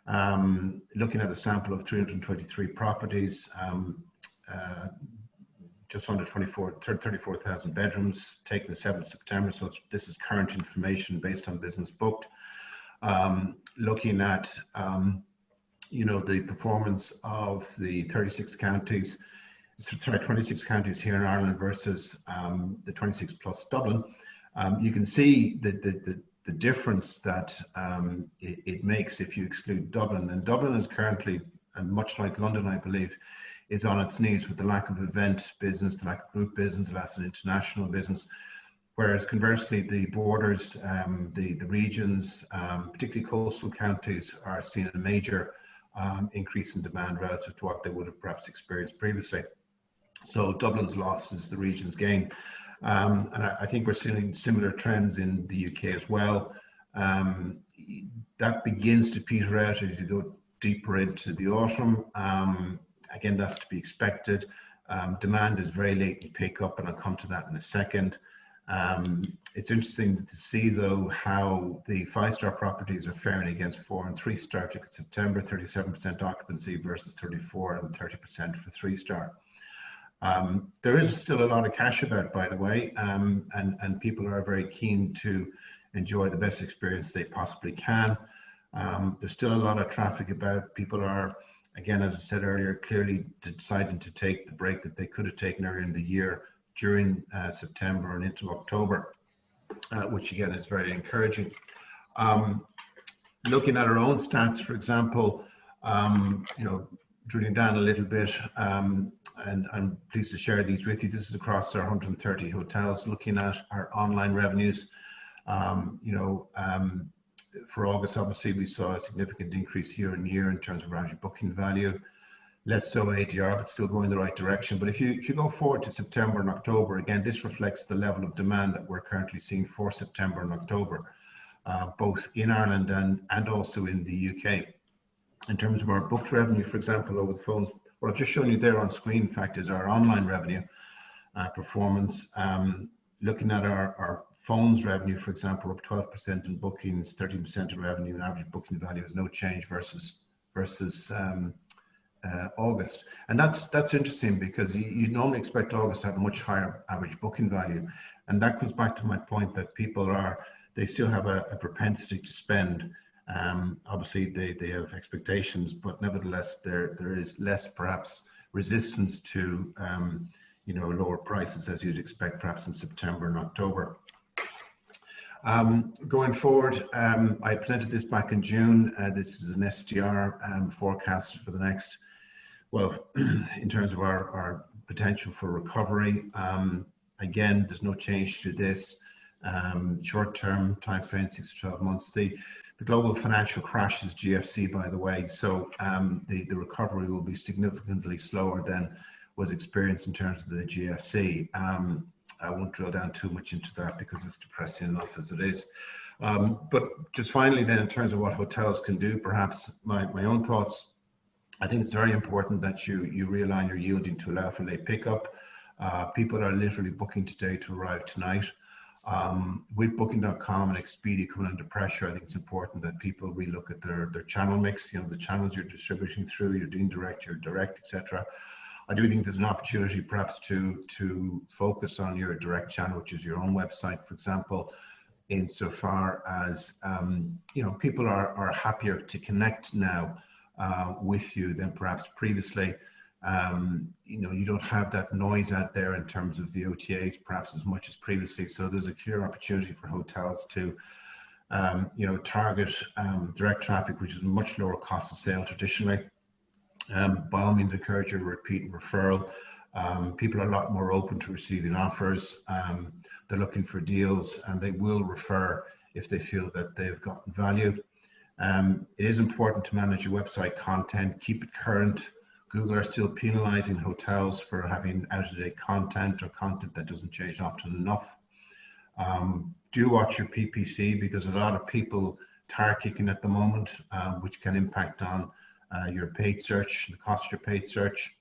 Speaker 11: Looking at a sample of 323 properties, just under 34,000 bedrooms, taken the 7th of September. So this is current information based on business booked. Looking at, the performance of the 26 counties here in Ireland versus the 26 plus Dublin, you can see the difference that it makes if you exclude Dublin. And Dublin is currently, and much like London, I believe, is on its knees with the lack of event business, the lack of group business, the lack of international business. Whereas conversely, the borders, the regions, particularly coastal counties, are seeing a major increase in demand relative to what they would have perhaps experienced previously. So Dublin's loss is the region's gain. And I think we're seeing similar trends in the UK as well. That begins to peter out as you go deeper into the autumn. Again, that's to be expected. Demand is very late to pick up, and I'll come to that in a second. It's interesting to see, though, how the 5-star properties are faring against 4- and 3-star tickets. September, 37% occupancy versus 34% and 30% for 3-star. There is still a lot of cash about, by the way, and people are very keen to enjoy the best experience they possibly can. There's still a lot of traffic about. People are, again, as I said earlier, clearly deciding to take the break that they could have taken earlier in the year during September and into October, which again is very encouraging. Looking at our own stats, for example, drilling down a little bit, and I'm pleased to share these with you. This is across our 130 hotels. Looking at our online revenues, for August, obviously, we saw a significant increase year on year in terms of average booking value. Less so ADR, but still going in the right direction. But if you go forward to September and October, again, this reflects the level of demand that we're currently seeing for September and October, both in Ireland and also in the UK. In terms of our booked revenue, for example, over the phones, what I've just shown you there on screen, in fact, is our online revenue performance. Looking at our phones revenue, for example, up 12% in bookings, 13% in revenue, and average booking value is no change versus August. And that's interesting because you normally expect August to have a much higher average booking value. And that goes back to my point that people are they still have a propensity to spend. Obviously, they have expectations, but nevertheless, there is less perhaps resistance to lower prices as you'd expect perhaps in September and October. Going forward, I presented this back in June. This is an SDR forecast for the next, well, in terms of our potential for recovery. Again, there's no change to this. Short-term time frame, 6 to 12 months. The global financial crash is GFC, by the way, so the recovery will be significantly slower than was experienced in terms of the GFC. I won't drill down too much into that because it's depressing enough as it is. But just finally then, in terms of what hotels can do, perhaps my own thoughts, I think it's very important that you realign your yielding to allow for late pickup. People are literally booking today to arrive tonight. With Booking.com and Expedia coming under pressure, I think it's important that people relook at their channel mix, the channels you're distributing through, you're doing direct, etc. I do think there's an opportunity perhaps to focus on your direct channel, which is your own website, for example, insofar as people are happier to connect now with you than perhaps previously. You don't have that noise out there in terms of the OTAs perhaps as much as previously, so there's a clear opportunity for hotels to target direct traffic, which is much lower cost of sale traditionally. By all means, encourage your repeat and referral. People are a lot more open to receiving offers. They're looking for deals, and they will refer if they feel that they've gotten value. It is important to manage your website content, keep it current. Google are still penalizing hotels for having out-of-date content or content that doesn't change often enough. Do watch your PPC, because a lot of people tire kicking at the moment, which can impact on your paid search, the cost of your paid search.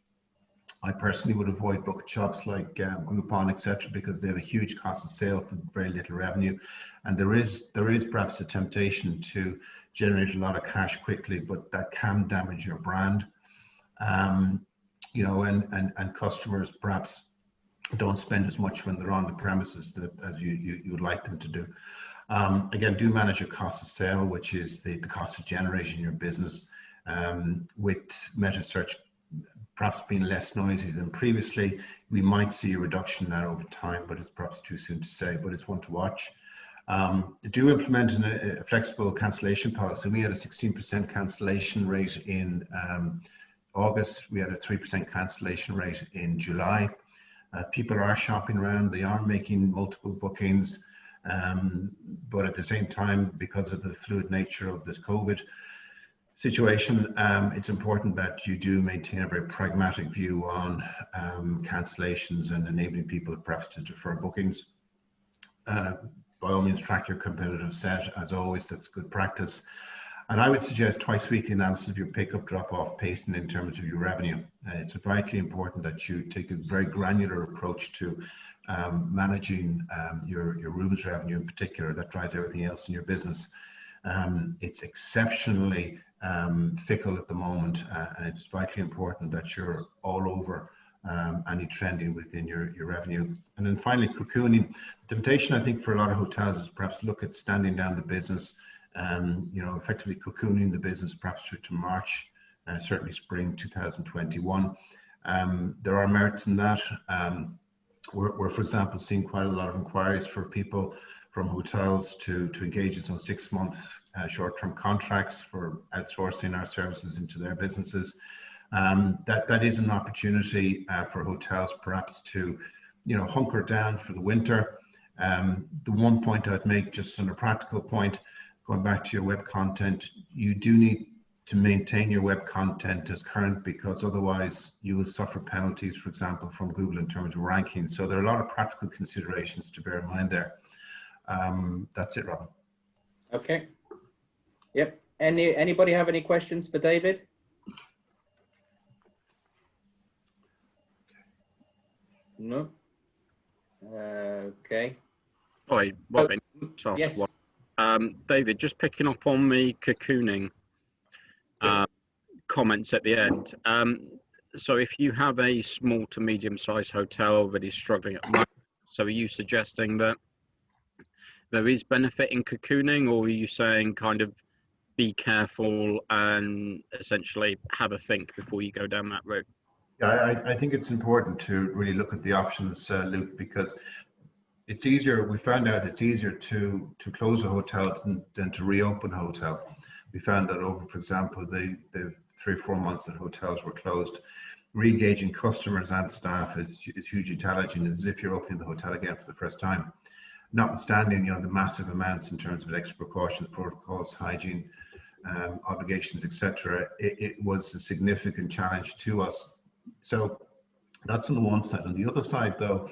Speaker 11: I personally would avoid bucket shops like Groupon, etc., because they have a huge cost of sale for very little revenue, and there is perhaps a temptation to generate a lot of cash quickly, but that can damage your brand. And customers perhaps don't spend as much when they're on the premises as you would like them to do. Again, do manage your cost of sale, which is the cost of generating your business. With meta search perhaps being less noisy than previously, we might see a reduction there over time, but it's perhaps too soon to say, but it's one to watch. Do implement a flexible cancellation policy. We had a 16% cancellation rate in August. We had a 3% cancellation rate in July. People are shopping around, they are making multiple bookings, but at the same time, because of the fluid nature of this COVID situation, it's important that you do maintain a very pragmatic view on cancellations and enabling people perhaps to defer bookings. By all means, track your competitive set. As always, that's good practice. And I would suggest twice weekly analysis of your pickup, drop-off, pacing in terms of your revenue. It's vitally important that you take a very granular approach to managing your rooms revenue in particular. That drives everything else in your business. It's exceptionally fickle at the moment, and it's vitally important that you're all over any trending within your revenue. And then finally, cocooning. The temptation, I think, for a lot of hotels is perhaps look at standing down the business, effectively cocooning the business perhaps through to March, certainly spring 2021. There are merits in that. We're, for example, seeing quite a lot of inquiries for people from hotels to engage in some 6-month short-term contracts for outsourcing our services into their businesses. That is an opportunity for hotels perhaps to, hunker down for the winter. The one point I'd make, just on a practical point, going back to your web content, you do need to maintain your web content as current, because otherwise you will suffer penalties, for example, from Google in terms of ranking. So there are a lot of practical considerations to bear in mind there. That's it, Robin.
Speaker 1: Okay. Yep. Anybody have any questions for David? No. Okay.
Speaker 2: Hi, Robin.
Speaker 1: Yes.
Speaker 2: David, just picking up on the cocooning comments at the end. So if you have a small to medium-sized hotel that is struggling at the moment, so are you suggesting that there is benefit in cocooning, or are you saying kind of be careful and essentially have a think before you go down that route?
Speaker 11: Yeah, I think it's important to really look at the options, Luke, because it's easier. We found out it's easier to close a hotel than to reopen a hotel. We found that over, for example, the 3 or 4 months that hotels were closed, re-engaging customers and staff is hugely challenging. It's as if you're opening the hotel again for the first time. Notwithstanding, the massive amounts in terms of extra precautions, protocols, hygiene, obligations, etc., it was a significant challenge to us. So that's on the one side. On the other side, though,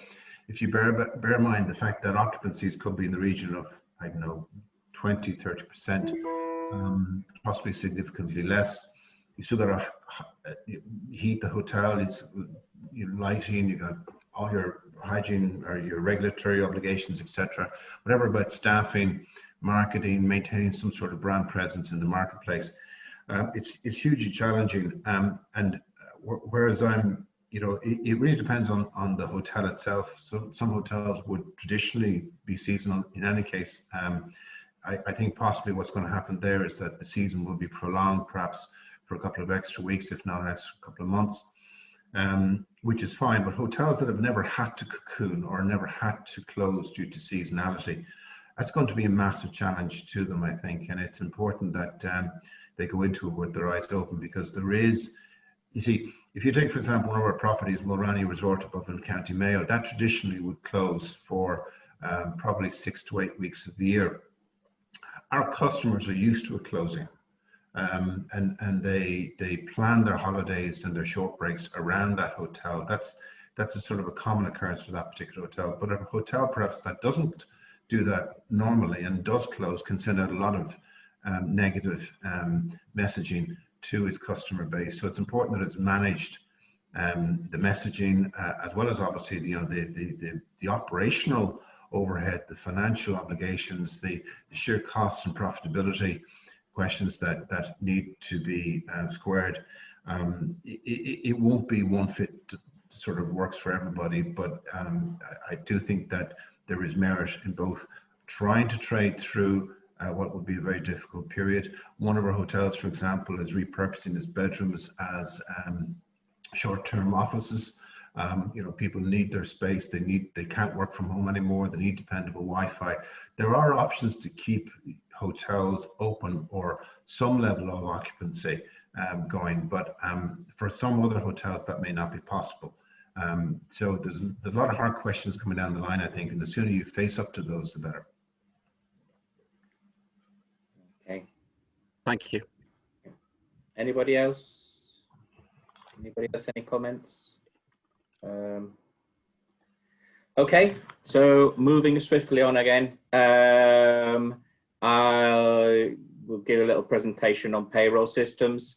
Speaker 11: if you bear in mind the fact that occupancies could be in the region of, I don't know, 20, 30%, possibly significantly less. You still got to heat the hotel, your lighting, you got all your hygiene or your regulatory obligations, etc. Whatever about staffing, marketing, maintaining some sort of brand presence in the marketplace. It's hugely challenging. And whereas it really depends on the hotel itself. So some hotels would traditionally be seasonal in any case. I think possibly what's going to happen there is that the season will be prolonged, perhaps for a couple of extra weeks, if not an extra couple of months, which is fine. But hotels that have never had to cocoon or never had to close due to seasonality, that's going to be a massive challenge to them, I think. And it's important that they go into it with their eyes open, because there is, you see, if you take, for example, one of our properties, Mulranny Resort above in County Mayo, that traditionally would close for probably 6 to 8 weeks of the year. Our customers are used to it closing, and they plan their holidays and their short breaks around that hotel. That's a sort of a common occurrence for that particular hotel. But a hotel perhaps that doesn't do that normally and does close can send out a lot of negative messaging to its customer base. So it's important that it's managed, the messaging, as well as obviously the operational overhead, the financial obligations, the sheer cost and profitability questions that need to be squared. It won't be one fit sort of works for everybody, but I do think that there is merit in both trying to trade through what would be a very difficult period. One of our hotels, for example, is repurposing its bedrooms as short-term offices. People need their space. They can't work from home anymore. They need dependable Wi-Fi. There are options to keep hotels open or some level of occupancy going, but for some other hotels that may not be possible. So there's a lot of hard questions coming down the line, I think, and the sooner you face up to those, the better.
Speaker 1: Okay.
Speaker 2: Thank you.
Speaker 1: Anybody else? Anybody else? Any comments? Okay, so moving swiftly on again. I will give a little presentation on payroll systems.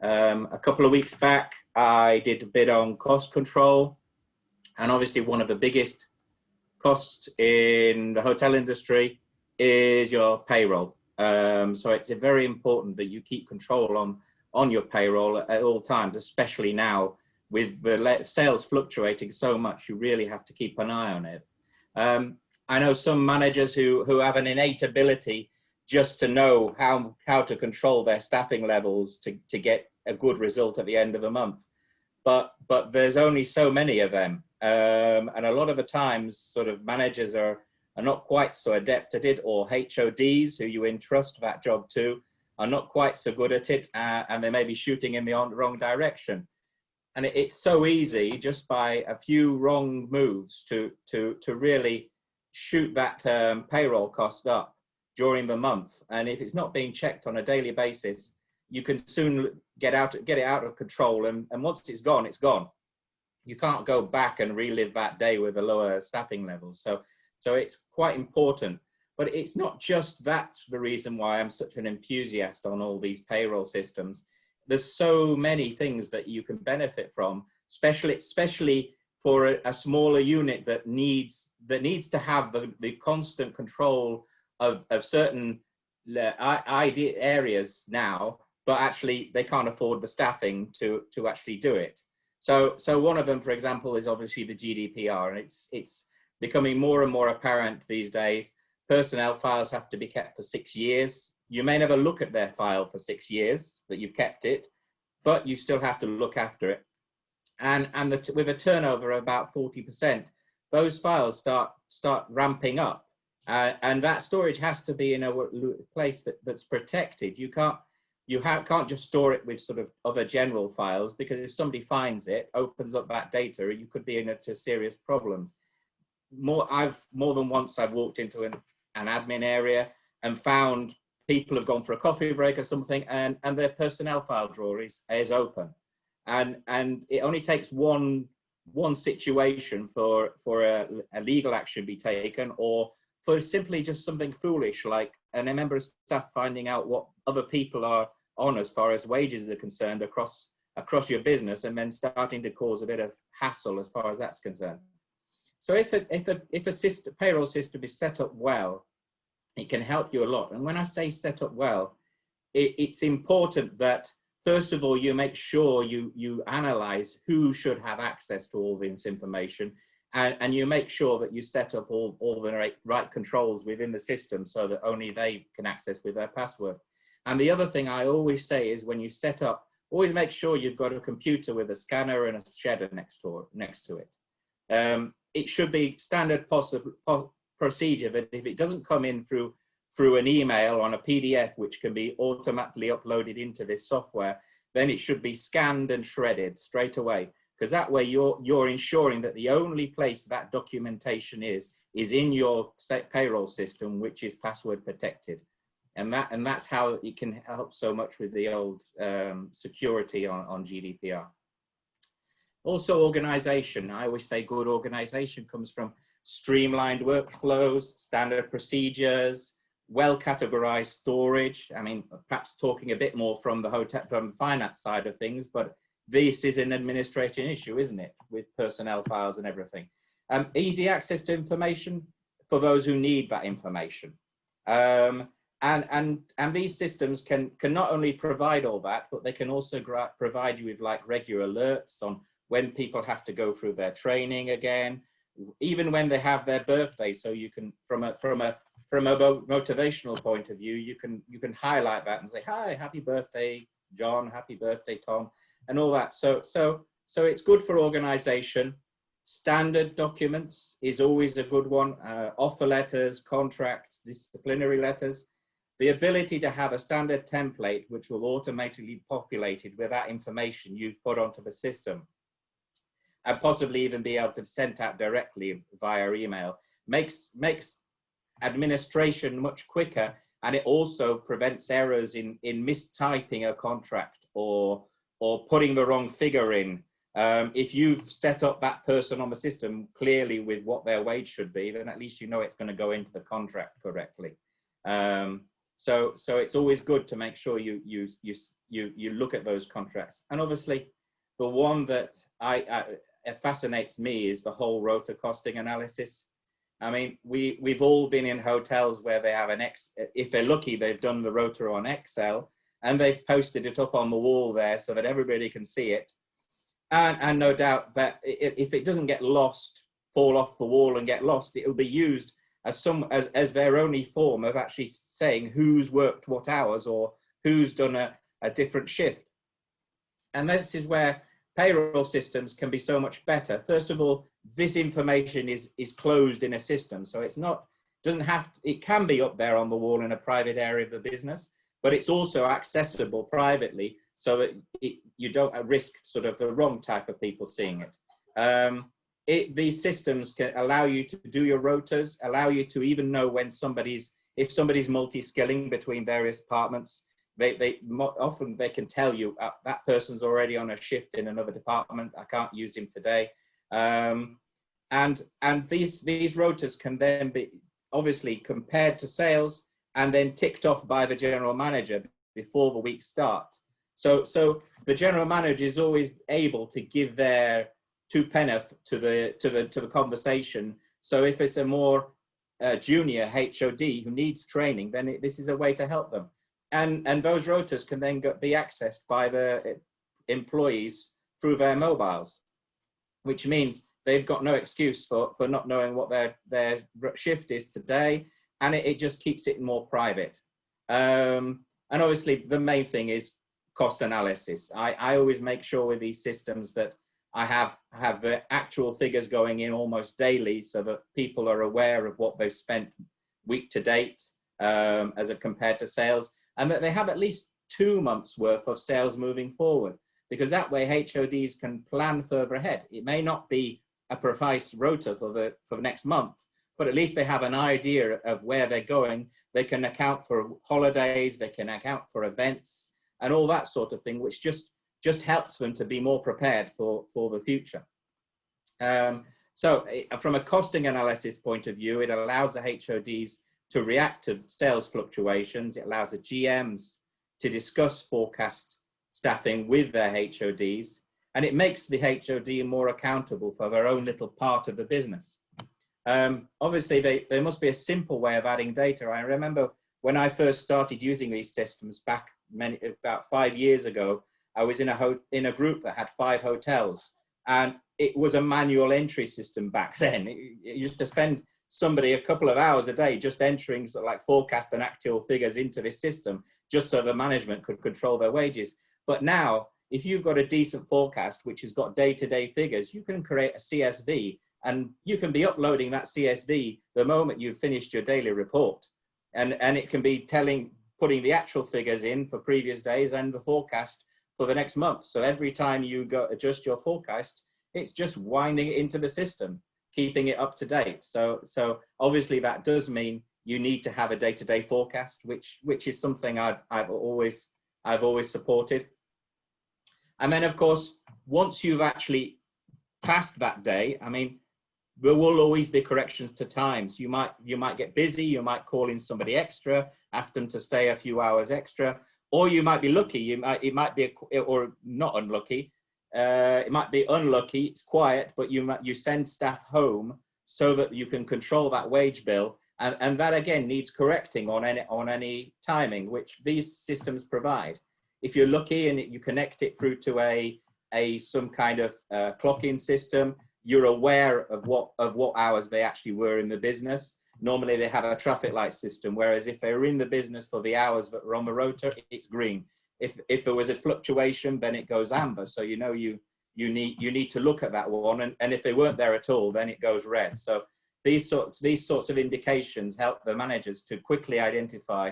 Speaker 1: A couple of weeks back, I did a bit on cost control, and obviously one of the biggest costs in the hotel industry is your payroll. So it's very important that you keep control on your payroll at all times, especially now with the sales fluctuating so much. You really have to keep an eye on it. I know some managers who have an innate ability just to know how to control their staffing levels to get a good result at the end of a month. But there's only so many of them. And a lot of the times sort of managers are not quite so adept at it, or HODs who you entrust that job to are not quite so good at it, and they may be shooting in the wrong direction. And it's so easy just by a few wrong moves to really shoot that payroll cost up during the month. And if it's not being checked on a daily basis, you can soon get it out of control. And once it's gone, it's gone. You can't go back and relive that day with a lower staffing level. So it's quite important. But it's not just that's the reason why I'm such an enthusiast on all these payroll systems. There's so many things that you can benefit from, especially for a smaller unit that needs to have the constant control of certain areas now, but actually they can't afford the staffing to actually do it. So one of them, for example, is obviously the GDPR, and it's becoming more and more apparent these days personnel files have to be kept for 6 years. You may never look at their file for 6 years, but you've kept it, but you still have to look after it. And with a turnover of about 40%, those files start ramping up. And that storage has to be in a place that's protected. You can't just store it with sort of other general files, because if somebody finds it, opens up that data, you could be into serious problems. More than once I've walked into an admin area and found people have gone for a coffee break or something, and their personnel file drawer is open, and it only takes one situation for a legal action be taken, or for simply just something foolish like a member of staff finding out what other people are on as far as wages are concerned across your business, and then starting to cause a bit of hassle as far as that's concerned. So if a payroll system is set up well, it can help you a lot. And when I say set up well, it's important that, first of all, you make sure you analyze who should have access to all this information, and you make sure that you set up all the right controls within the system so that only they can access with their password. And the other thing I always say is, when you set up, always make sure you've got a computer with a scanner and a shredder next to it. It should be standard procedure that if it doesn't come in through an email on a PDF, which can be automatically uploaded into this software, then it should be scanned and shredded straight away, because that way you're ensuring that the only place that documentation is in your payroll system, which is password protected. And that's how it can help so much with the old security on GDPR. Also, organization. I always say good organization comes from streamlined workflows, standard procedures, well-categorized storage. I mean, perhaps talking a bit more from the finance side of things, but this is an administrative issue, isn't it, with personnel files and everything. Easy access to information for those who need that information. And these systems can not only provide all that, but they can also provide you with like regular alerts on when people have to go through their training again, even when they have their birthday. So you can, from a motivational point of view, you can highlight that and say, hi, happy birthday, John, happy birthday, Tom, and all that. So it's good for organization. Standard documents is always a good one. Offer letters, contracts, disciplinary letters. The ability to have a standard template which will automatically be populated with that information you've put onto the system, and possibly even be able to send out directly via email, makes administration much quicker, and it also prevents errors in mistyping a contract or putting the wrong figure in. If you've set up that person on the system clearly with what their wage should be, then at least you know it's going to go into the contract correctly. So it's always good to make sure you look at those contracts. And obviously, the one that it fascinates me is the whole rota costing analysis. I mean, we've all been in hotels where they have if they're lucky, they've done the rota on Excel and they've posted it up on the wall there so that everybody can see it. And no doubt that if it doesn't get lost, fall off the wall and get lost, it will be used as their only form of actually saying who's worked what hours or who's done a different shift. And this is where payroll systems can be so much better. First of all, this information is closed in a system, so it can be up there on the wall in a private area of the business, but it's also accessible privately so that you don't risk sort of the wrong type of people seeing it. These systems can allow you to do your rotas, allow you to even know when if somebody's multi-skilling between various departments. Often they can tell you that person's already on a shift in another department, I can't use him today. And these rotas can then be obviously compared to sales and then ticked off by the general manager before the week starts. So the general manager is always able to give their two penneth to the conversation. So if it's a more junior HOD who needs training, then this is a way to help them. And those rotas can then be accessed by the employees through their mobiles, which means they've got no excuse for not knowing what their shift is today. and it just keeps it more private. And obviously the main thing is cost analysis. I always make sure with these systems that I have the actual figures going in almost daily, so that people are aware of what they've spent week to date as compared to sales, and that they have at least 2 months worth of sales moving forward, because that way HODs can plan further ahead. It may not be a precise rota for the next month, but at least they have an idea of where they're going. They can account for holidays, they can account for events and all that sort of thing, which just helps them to be more prepared for the future. So from a costing analysis point of view, it allows the HODs to react to sales fluctuations. It allows the GMs to discuss forecast staffing with their HODs, and it makes the HOD more accountable for their own little part of the business. Obviously, there must be a simple way of adding data. I remember when I first started using these systems back about 5 years ago, I was in a group that had 5 hotels, and it was a manual entry system back then. It used to spend somebody a couple of hours a day just entering sort of like forecast and actual figures into this system, just so the management could control their wages. But now, if you've got a decent forecast which has got day-to-day figures, you can create a CSV, and you can be uploading that CSV the moment you've finished your daily report, and it can be putting the actual figures in for previous days and the forecast for the next month. So every time you go adjust your forecast, it's just winding it into the system, keeping it up to date. So obviously that does mean you need to have a day-to-day forecast, which is something I've always supported. And then of course, once you've actually passed that day, I mean, there will always be corrections to times. You might get busy, you might call in somebody extra, ask them to stay a few hours extra, or you might be lucky. It might be or not unlucky. It might be unlucky. It's quiet, but you send staff home so that you can control that wage bill, and that again needs correcting on any timing, which these systems provide. If you're lucky and you connect it through to some kind of clock-in system, you're aware of what hours they actually were in the business. Normally they have a traffic light system, whereas if they were in the business for the hours that were on the rota, it's green. If there was a fluctuation, then it goes amber. So you know you need to look at that one, and if they weren't there at all, then it goes red. So these sorts of indications help the managers to quickly identify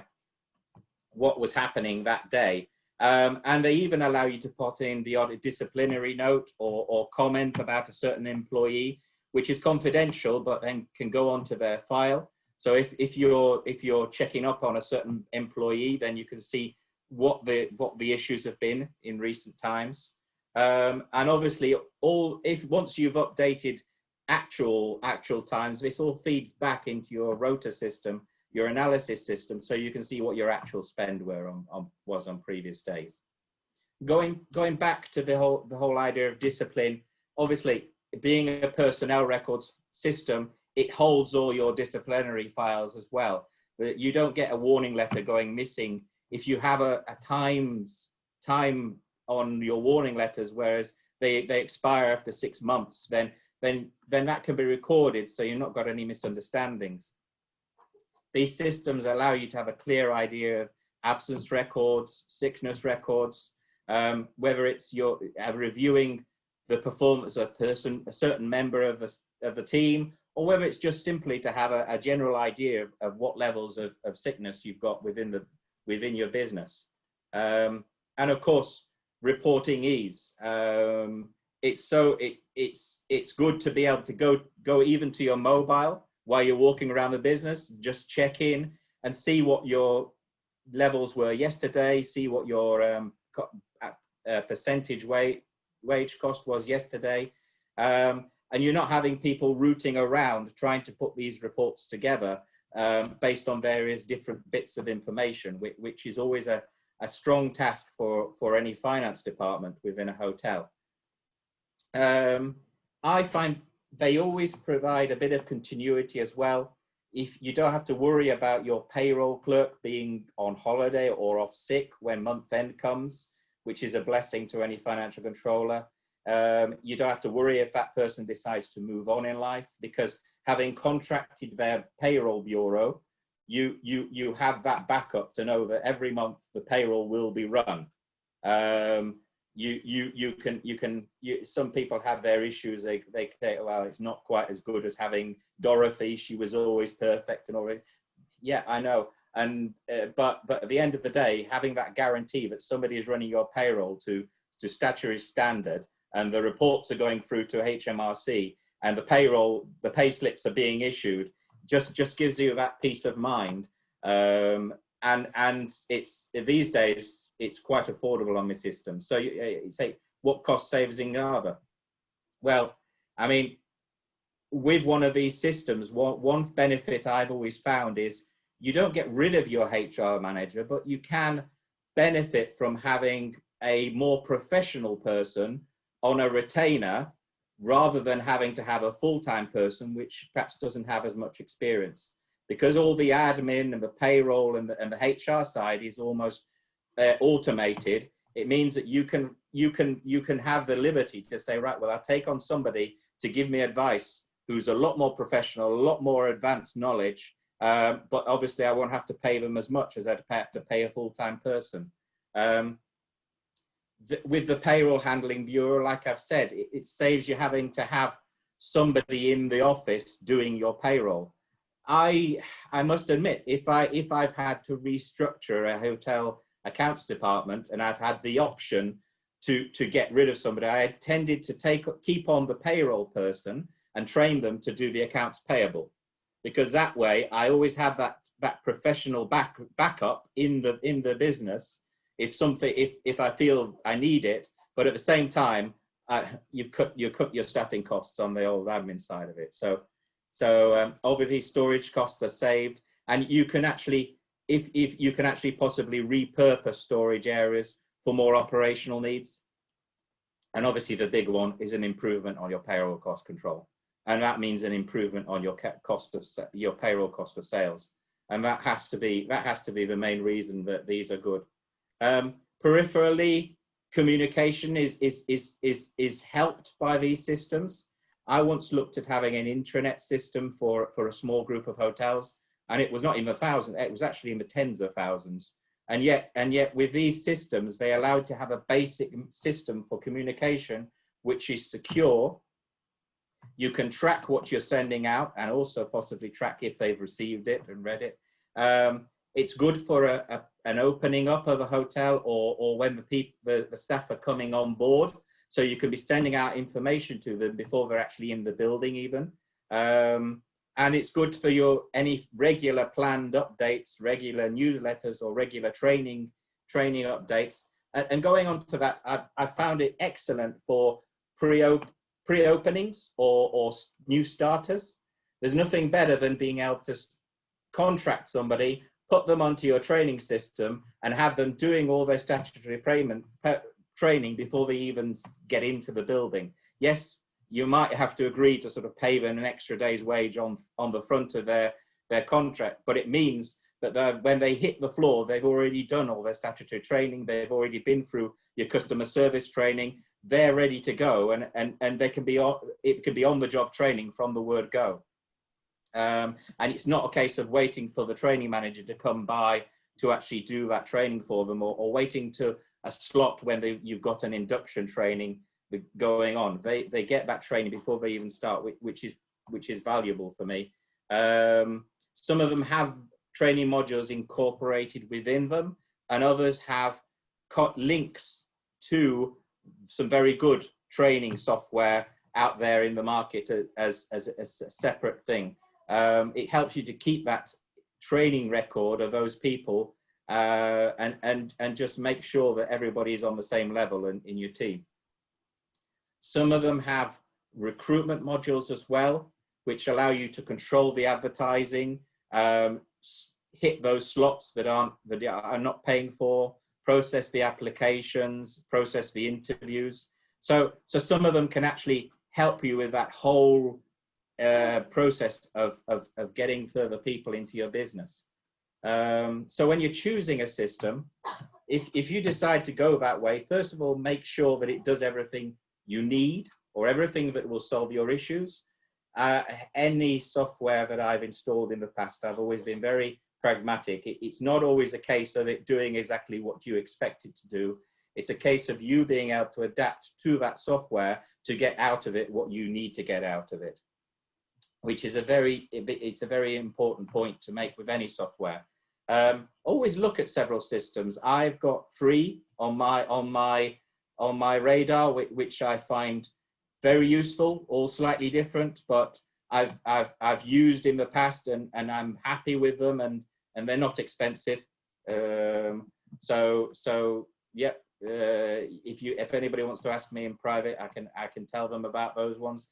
Speaker 1: what was happening that day. And they even allow you to put in the odd disciplinary note or comment about a certain employee, which is confidential, but then can go onto their file. So if you're checking up on a certain employee, then you can see what the issues have been in recent times. And obviously, once you've updated actual times, this all feeds back into your rota system, your analysis system, so you can see what your actual spend was on previous days. Going back to the whole idea of discipline, obviously being a personnel records system, it holds all your disciplinary files as well. But you don't get a warning letter going missing if you have a time on your warning letters, whereas they expire after 6 months. Then that can be recorded, so you've not got any misunderstandings. These systems allow you to have a clear idea of absence records, sickness records, whether it's you're reviewing the performance of a certain member of the team, or whether it's just simply to have a general idea of what levels of sickness you've got within your business. And of course, reporting ease. It's good to be able to go even to your mobile while you're walking around the business, just check in and see what your levels were yesterday, see what your percentage wage cost was yesterday. And you're not having people rooting around trying to put these reports together based on various different bits of information, which is always a strong task for any finance department within a hotel. I find they always provide a bit of continuity as well. If you don't have to worry about your payroll clerk being on holiday or off sick when month end comes, which is a blessing to any financial controller. You don't have to worry if that person decides to move on in life, because having contracted their payroll bureau, you have that backup to know that every month the payroll will be run. Some people have their issues. They say, well, it's not quite as good as having Dorothy. She was always perfect and all that. Yeah, I know. And but at the end of the day, having that guarantee that somebody is running your payroll to statutory standard, and the reports are going through to HMRC, and the pay slips are being issued, just gives you that peace of mind. And it's these days it's quite affordable on the system. So you say, what cost saving are there? Well, I mean, with one of these systems, one benefit I've always found is you don't get rid of your HR manager, but you can benefit from having a more professional person on a retainer rather than having to have a full-time person, which perhaps doesn't have as much experience. Because all the admin and the payroll and the HR side is almost automated, it means that you can have the liberty to say, right, well, I'll take on somebody to give me advice who's a lot more professional, a lot more advanced knowledge, but obviously I won't have to pay them as much as I'd have to pay a full-time person. With the payroll handling bureau, like I've said, it saves you having to have somebody in the office doing your payroll. I must admit, if I've had to restructure a hotel accounts department and I've had the option to get rid of somebody, I tended to keep on the payroll person and train them to do the accounts payable, because that way I always have that professional backup in the business if I feel I need it. But at the same time, you cut your staffing costs on the old admin side of it. So obviously storage costs are saved, and you can actually, if you can actually possibly repurpose storage areas for more operational needs. And obviously the big one is an improvement on your payroll cost control. And that means an improvement on your payroll cost of sales. And that has to be the main reason that these are good. Peripherally, communication is helped by these systems. I once looked at having an intranet system for a small group of hotels, and it was not in the thousands, it was actually in the tens of thousands. And yet with these systems, they allowed to have a basic system for communication, which is secure. You can track what you're sending out and also possibly track if they've received it and read it. It's good for an opening up of a hotel or when the staff are coming on board. So you can be sending out information to them before they're actually in the building even. And it's good for any regular planned updates, regular newsletters or regular training updates. And going on to that, I've found it excellent for pre-openings or new starters. There's nothing better than being able to contract somebody, put them onto your training system and have them doing all their statutory training before they even get into the building. Yes, you might have to agree to sort of pay them an extra day's wage on the front of their contract, but it means that when they hit the floor, they've already done all their statutory training, they've already been through your customer service training, they're ready to go, and they can be it can be on the job training from the word go. And it's not a case of waiting for the training manager to come by to actually do that training for them, or waiting to a slot when you've got an induction training going on. They get that training before they even start, which is valuable for me. Some of them have training modules incorporated within them, and others have links to some very good training software out there in the market as a separate thing. It helps you to keep that training record of those people and just make sure that everybody's on the same level in your team. Some of them have recruitment modules as well, which allow you to control the advertising, hit those slots that are not paying for, process the applications, process the interviews. So some of them can actually help you with that whole process of getting further people into your business. So when you're choosing a system, if you decide to go that way, first of all, make sure that it does everything you need or everything that will solve your issues. Any software that I've installed in the past, I've always been very pragmatic. It's not always a case of it doing exactly what you expect it to do. It's a case of you being able to adapt to that software to get out of it what you need to get out of it, which is it's a very important point to make with any software. Always look at several systems. I've got 3 on my radar, which I find very useful, all slightly different, but I've used in the past and I'm happy with them, and they're not expensive. So yeah, if anybody wants to ask me in private, I can tell them about those ones.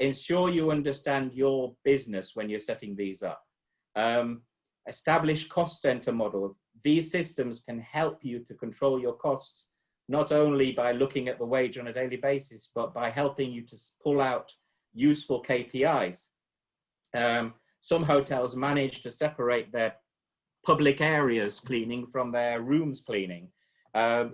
Speaker 1: Ensure you understand your business when you're setting these up. Establish cost center model. These systems can help you to control your costs, not only by looking at the wage on a daily basis, but by helping you to pull out useful KPIs. Some hotels manage to separate their public areas cleaning from their rooms cleaning,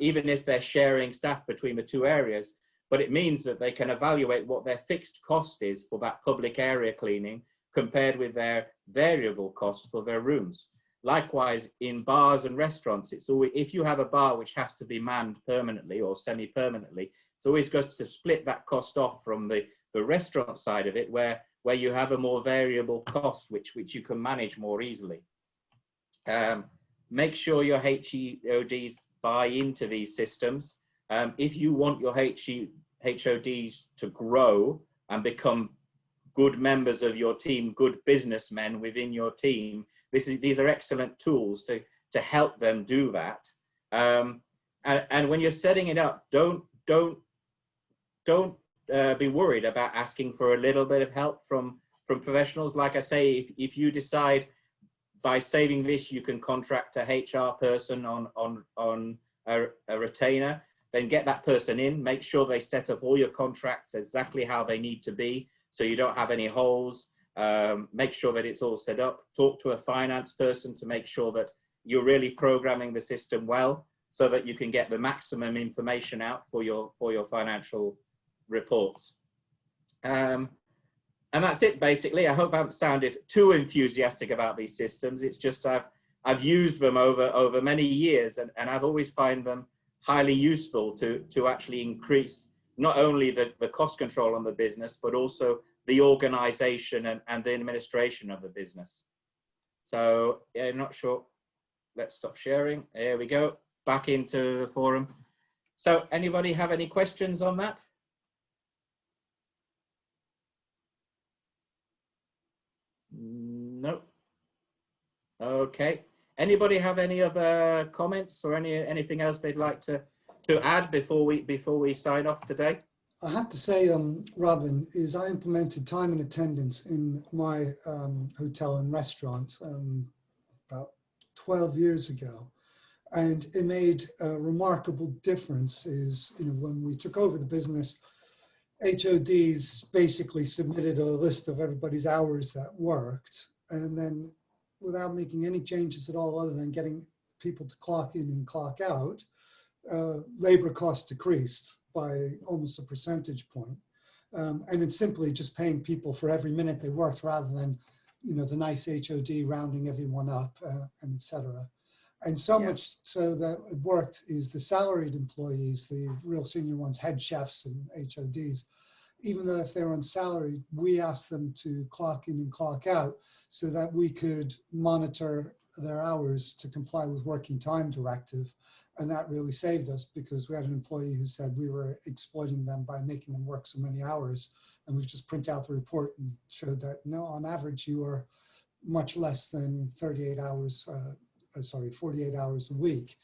Speaker 1: even if they're sharing staff between the 2 areas. But it means that they can evaluate what their fixed cost is for that public area cleaning compared with their variable cost for their rooms. Likewise, in bars and restaurants, it's always, if you have a bar which has to be manned permanently or semi-permanently, it's always good to split that cost off from the restaurant side of it, where you have a more variable cost, which you can manage more easily. Make sure your HODs buy into these systems. If you want your HODs to grow and become good members of your team, good businessmen within your team, these are excellent tools to help them do that. And when you're setting it up, don't be worried about asking for a little bit of help from professionals. Like I say, if you decide by saving this you can contract a HR person on a retainer, then get that person in. Make sure they set up all your contracts exactly how they need to be, so you don't have any holes. Make sure that it's all set up. Talk to a finance person to make sure that you're really programming the system well, so that you can get the maximum information out for your financial reports. And that's it, basically. I hope I haven't sounded too enthusiastic about these systems. It's just I've used them over many years, and I've always found them highly useful to actually increase not only the cost control on the business, but also the organization and the administration of the business. So yeah, I'm not sure. Let's stop sharing. There we go. Back into the forum. So anybody have any questions on that? No. Okay. Anybody have any other comments or anything else they'd like to add before we sign off today?
Speaker 13: I have to say, Robin, is I implemented time and attendance in my hotel and restaurant about 12 years ago. And it made a remarkable difference. Is, when we took over the business, HODs basically submitted a list of everybody's hours that worked. And then without making any changes at all other than getting people to clock in and clock out, labor costs decreased by almost a percentage point. And it's simply just paying people for every minute they worked rather than, the nice HOD rounding everyone up and et cetera. And so much so that it worked is the salaried employees, the real senior ones, head chefs and HODs, even though if they're on salary, we asked them to clock in and clock out so that we could monitor their hours to comply with working time directive. And that really saved us, because we had an employee who said we were exploiting them by making them work so many hours. And we just print out the report and showed that, no, on average, you are much less than 48 hours a week.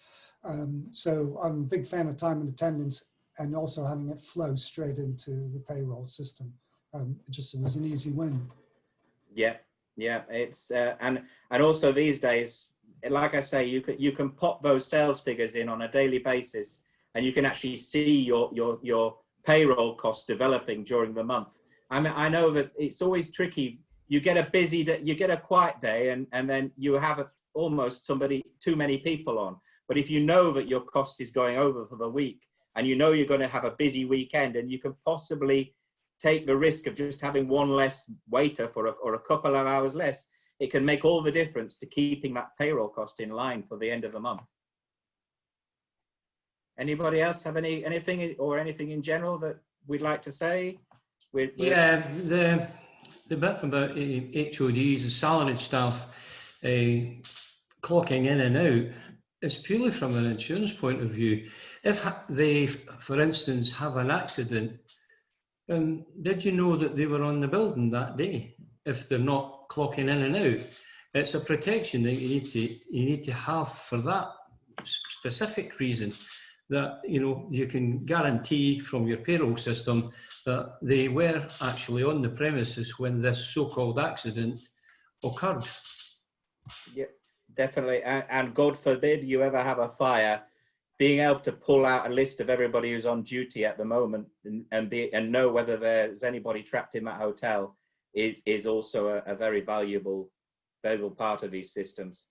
Speaker 13: So I'm a big fan of time and attendance, and also having it flow straight into the payroll system. It was an easy win. Yeah, it's and also these days, like I say, you can pop those sales figures in on a daily basis, and you can actually see your payroll costs developing during the month. I mean, I know that it's always tricky. You get a busy day, you get a quiet day, and then you have almost too many people on. But if you know that your cost is going over for the week, and you're going to have a busy weekend, and you can possibly take the risk of just having one less waiter or a couple of hours less,
Speaker 1: it can make all the difference to keeping that payroll cost in line for the end of the month. Anybody else have anything in general that we'd like to say?
Speaker 14: Yeah, the bit about HODs and salaried staff clocking in and out is purely from an insurance point of view. If they, for instance, have an accident, did you know that they were on the building that day? If they're not clocking in and out, it's a protection that you need to have for that specific reason. That you can guarantee from your payroll system that they were actually on the premises when this so-called accident occurred.
Speaker 1: Yeah, definitely. And God forbid you ever have a fire, being able to pull out a list of everybody who's on duty at the moment and know whether there's anybody trapped in that hotel is also a very valuable part of these systems.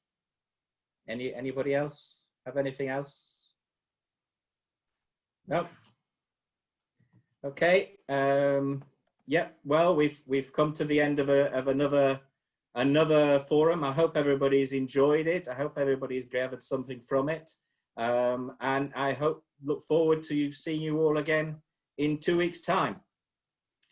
Speaker 1: Anybody else have anything else? No. Okay. Yeah. Well, we've come to the end of another forum. I hope everybody's enjoyed it. I hope everybody's gathered something from it. And I look forward to seeing you all again in 2 weeks' time.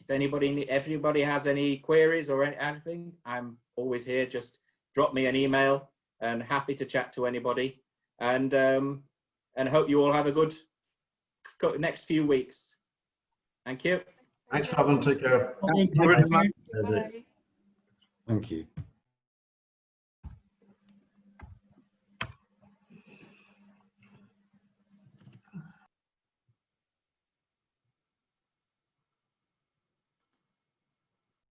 Speaker 1: If everybody has any queries or anything, I'm always here. Just drop me an email, and happy to chat to anybody. And hope you all have a good next few weeks. Thank you.
Speaker 11: Thanks, Robin. Take care.
Speaker 8: Thank you very much.
Speaker 11: Thank you.